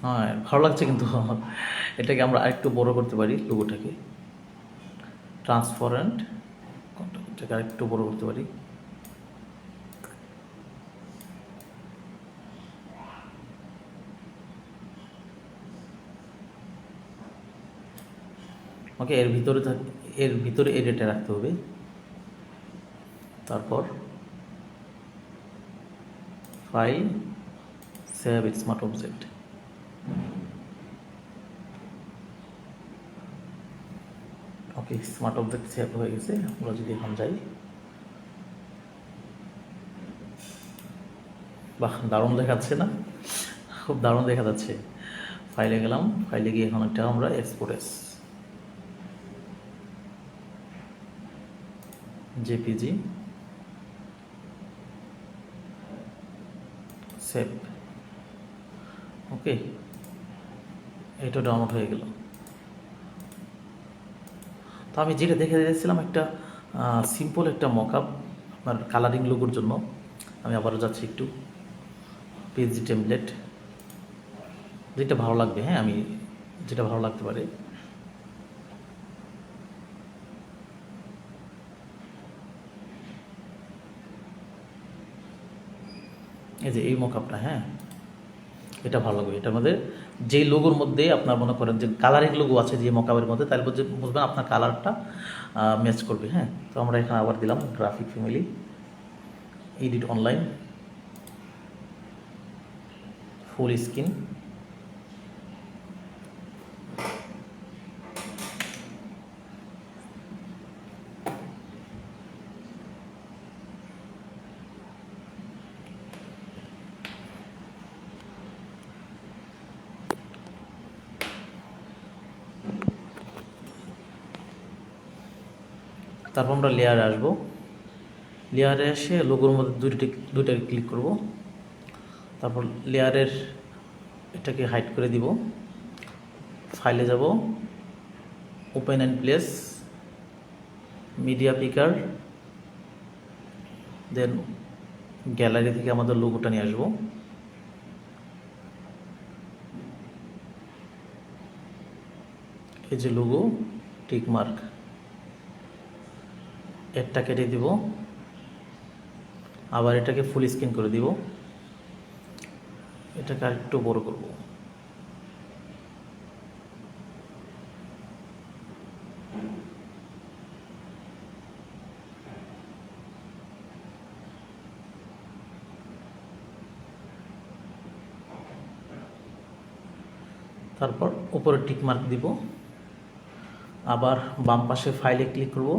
হ্যাঁ, ভালো লাগছে কিন্তু। এটাকে আমরা আরেকটু বড় করতে পারি লোগোটাকে, ট্রান্সপারেন্ট, এটাকে আরেকটু বড় করতে পারি। ওকে, এর ভিতরে এরিয়াটা রাখতে হবে। তারপর ফাইল, সেভ স্মার্ট অবজেক্ট। ওকে, স্মার্ট অবজেক্ট সেভ হয়ে গেছে। আমরা যদি এখন যাই, বাহ, দারুণ দেখাচ্ছে না? খুব দারুণ দেখা যাচ্ছে। ফাইলে গেলাম, ফাইলে গিয়ে এখন একটা আমরা এক্সপোর্ট জেপিজি, সেভ। ওকে, এটা ডাউনলোড হয়ে গেল। তো আমি যেটা দেখে দিয়েছিলাম একটা সিম্পল একটা মকআপ আপনার কালারিং লোগোর জন্য, আমি আবারও যাচ্ছি একটু পিএনজি টেমপ্লেট, যেটা ভালো লাগবে, হ্যাঁ, আমি যেটা ভালো লাগতে পারে। এই যে এই মকআপটা, হ্যাঁ, এটা ভালো লাগবে। এটার মধ্যে যেই লোগোর মধ্যে আপনার মনে করেন যে কালারিং লোগো আছে যে মকআপের মধ্যে, তার মধ্যে বুঝবেন আপনার কালারটা ম্যাচ করবে। হ্যাঁ, তো আমরা এখানে আবার দিলাম graphic family, edit online, full screen, তারপর আমরা লেয়ারে আসবো। লেয়ারে এসে লোগোর মধ্যে দুইটা ক্লিক করব। তারপর লেয়ারের এটাকে হাইড করে দিব। ফাইলে যাব, open and place, media picker, then gallery থেকে আমাদের লোগোটা নিয়ে আসবো। এই যে লোগো টিক মার্ক, এরটা কেটে দিব, আবার এটাকে ফুল স্ক্রিন করে দিব, এটাকে আরেকটু বড় করব। তারপর উপরে টিক মার্ক দিব, আবার বাম পাশে ফাইলে ক্লিক করব,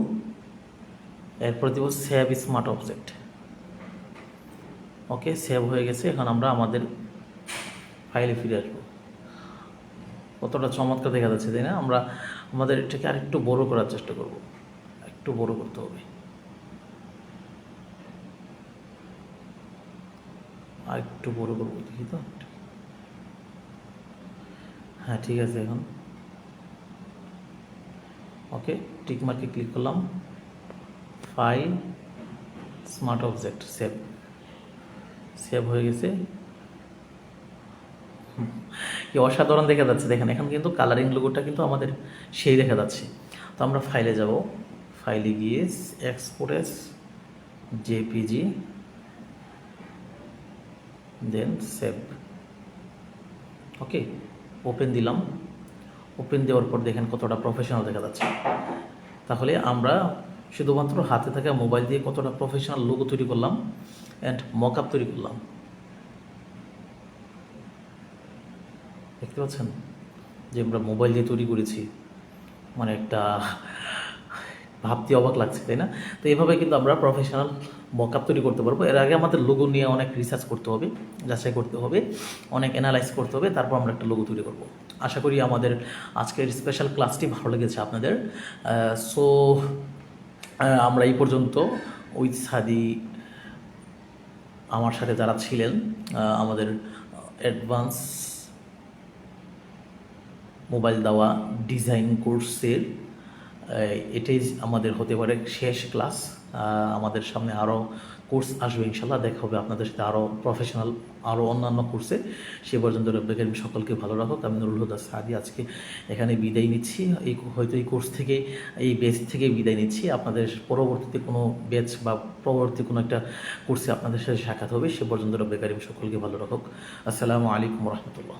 এরপর দিব সেভ স্মার্ট অবজেক্ট। ওকে, সেভ হয়ে গেছে। এখন আমরা আমাদের ফাইলে ফিরে আসবো। কতটা চমৎকার দেখা যাচ্ছে, তাই না? আমরা আমাদের এটাকে আরেকটু বড় করার চেষ্টা করব, একটু বড় করতে হবে, আর একটু বড় করবো, দেখি তো। হ্যাঁ, ঠিক আছে। এখন ওকে, টিক মার্কে ক্লিক করলাম, file, smart object, save. Save হয়ে গেছে। কি অসাধারণ দেখা যাচ্ছে দেখেন, এখন কিন্তু কালারিং লোগোটা কিন্তু আমাদের সেই দেখা যাচ্ছে। তো আমরা ফাইলে যাব, ফাইলে গিয়ে এক্সপোর্ট এস জেপিজি, দেন সেভ। ওকে, ওপেন দিলাম। ওপেন দেওয়ার পর দেখেন কতটা প্রফেশনাল দেখা যাচ্ছে। তাহলে আমরা শুধুমাত্র হাতে থাকা মোবাইল দিয়ে কতটা প্রফেশনাল লোগো তৈরি করলাম অ্যান্ড মকআপ তৈরি করলাম। দেখতে পাচ্ছেন যে আমরা মোবাইল দিয়ে তৈরি করেছি, মানে একটা ভাবতে অবাক লাগছে, তাই না? তো এইভাবে কিন্তু আমরা প্রফেশনাল মকআপ তৈরি করতে পারবো। এর আগে আমাদের লোগো নিয়ে অনেক রিসার্চ করতে হবে, যাচাই করতে হবে, অনেক অ্যানালাইজ করতে হবে, তারপর আমরা একটা লোগো তৈরি করব। আশা করি আমাদের আজকের স্পেশাল ক্লাসটি ভালো লেগেছে আপনাদের। সো আমরা এই পর্যন্ত উইথ সাদি আমার সাথে যারা ছিলেন আমাদের অ্যাডভান্স মোবাইল দেওয়া ডিজাইন কোর্সের এটাই আমাদের হতে পারে শেষ ক্লাস। আমাদের সামনে আরও কোর্স আসবে ইনশাল্লাহ, দেখা হবে আপনাদের সাথে আরও প্রফেশনাল আরও অন্যান্য কোর্সে। সে পর্যন্ত রব্বুল কারীম সকলকে ভালো রাখুক। আমি নুরুল হুদা সাদি আজকে এখানে বিদায় নিচ্ছি। হয়তো এই কোর্স থেকে, এই ব্যাচ থেকে বিদায় নিচ্ছি। আপনাদের পরবর্তীতে কোনো ব্যাচ বা পরবর্তী কোনো একটা কোর্সে আপনাদের সাথে সাক্ষাৎ হবে। সে পর্যন্ত রব্বুল কারীম সকলকে ভালো রাখুক। আসসালামু আলাইকুম রহমতুল্লাহ।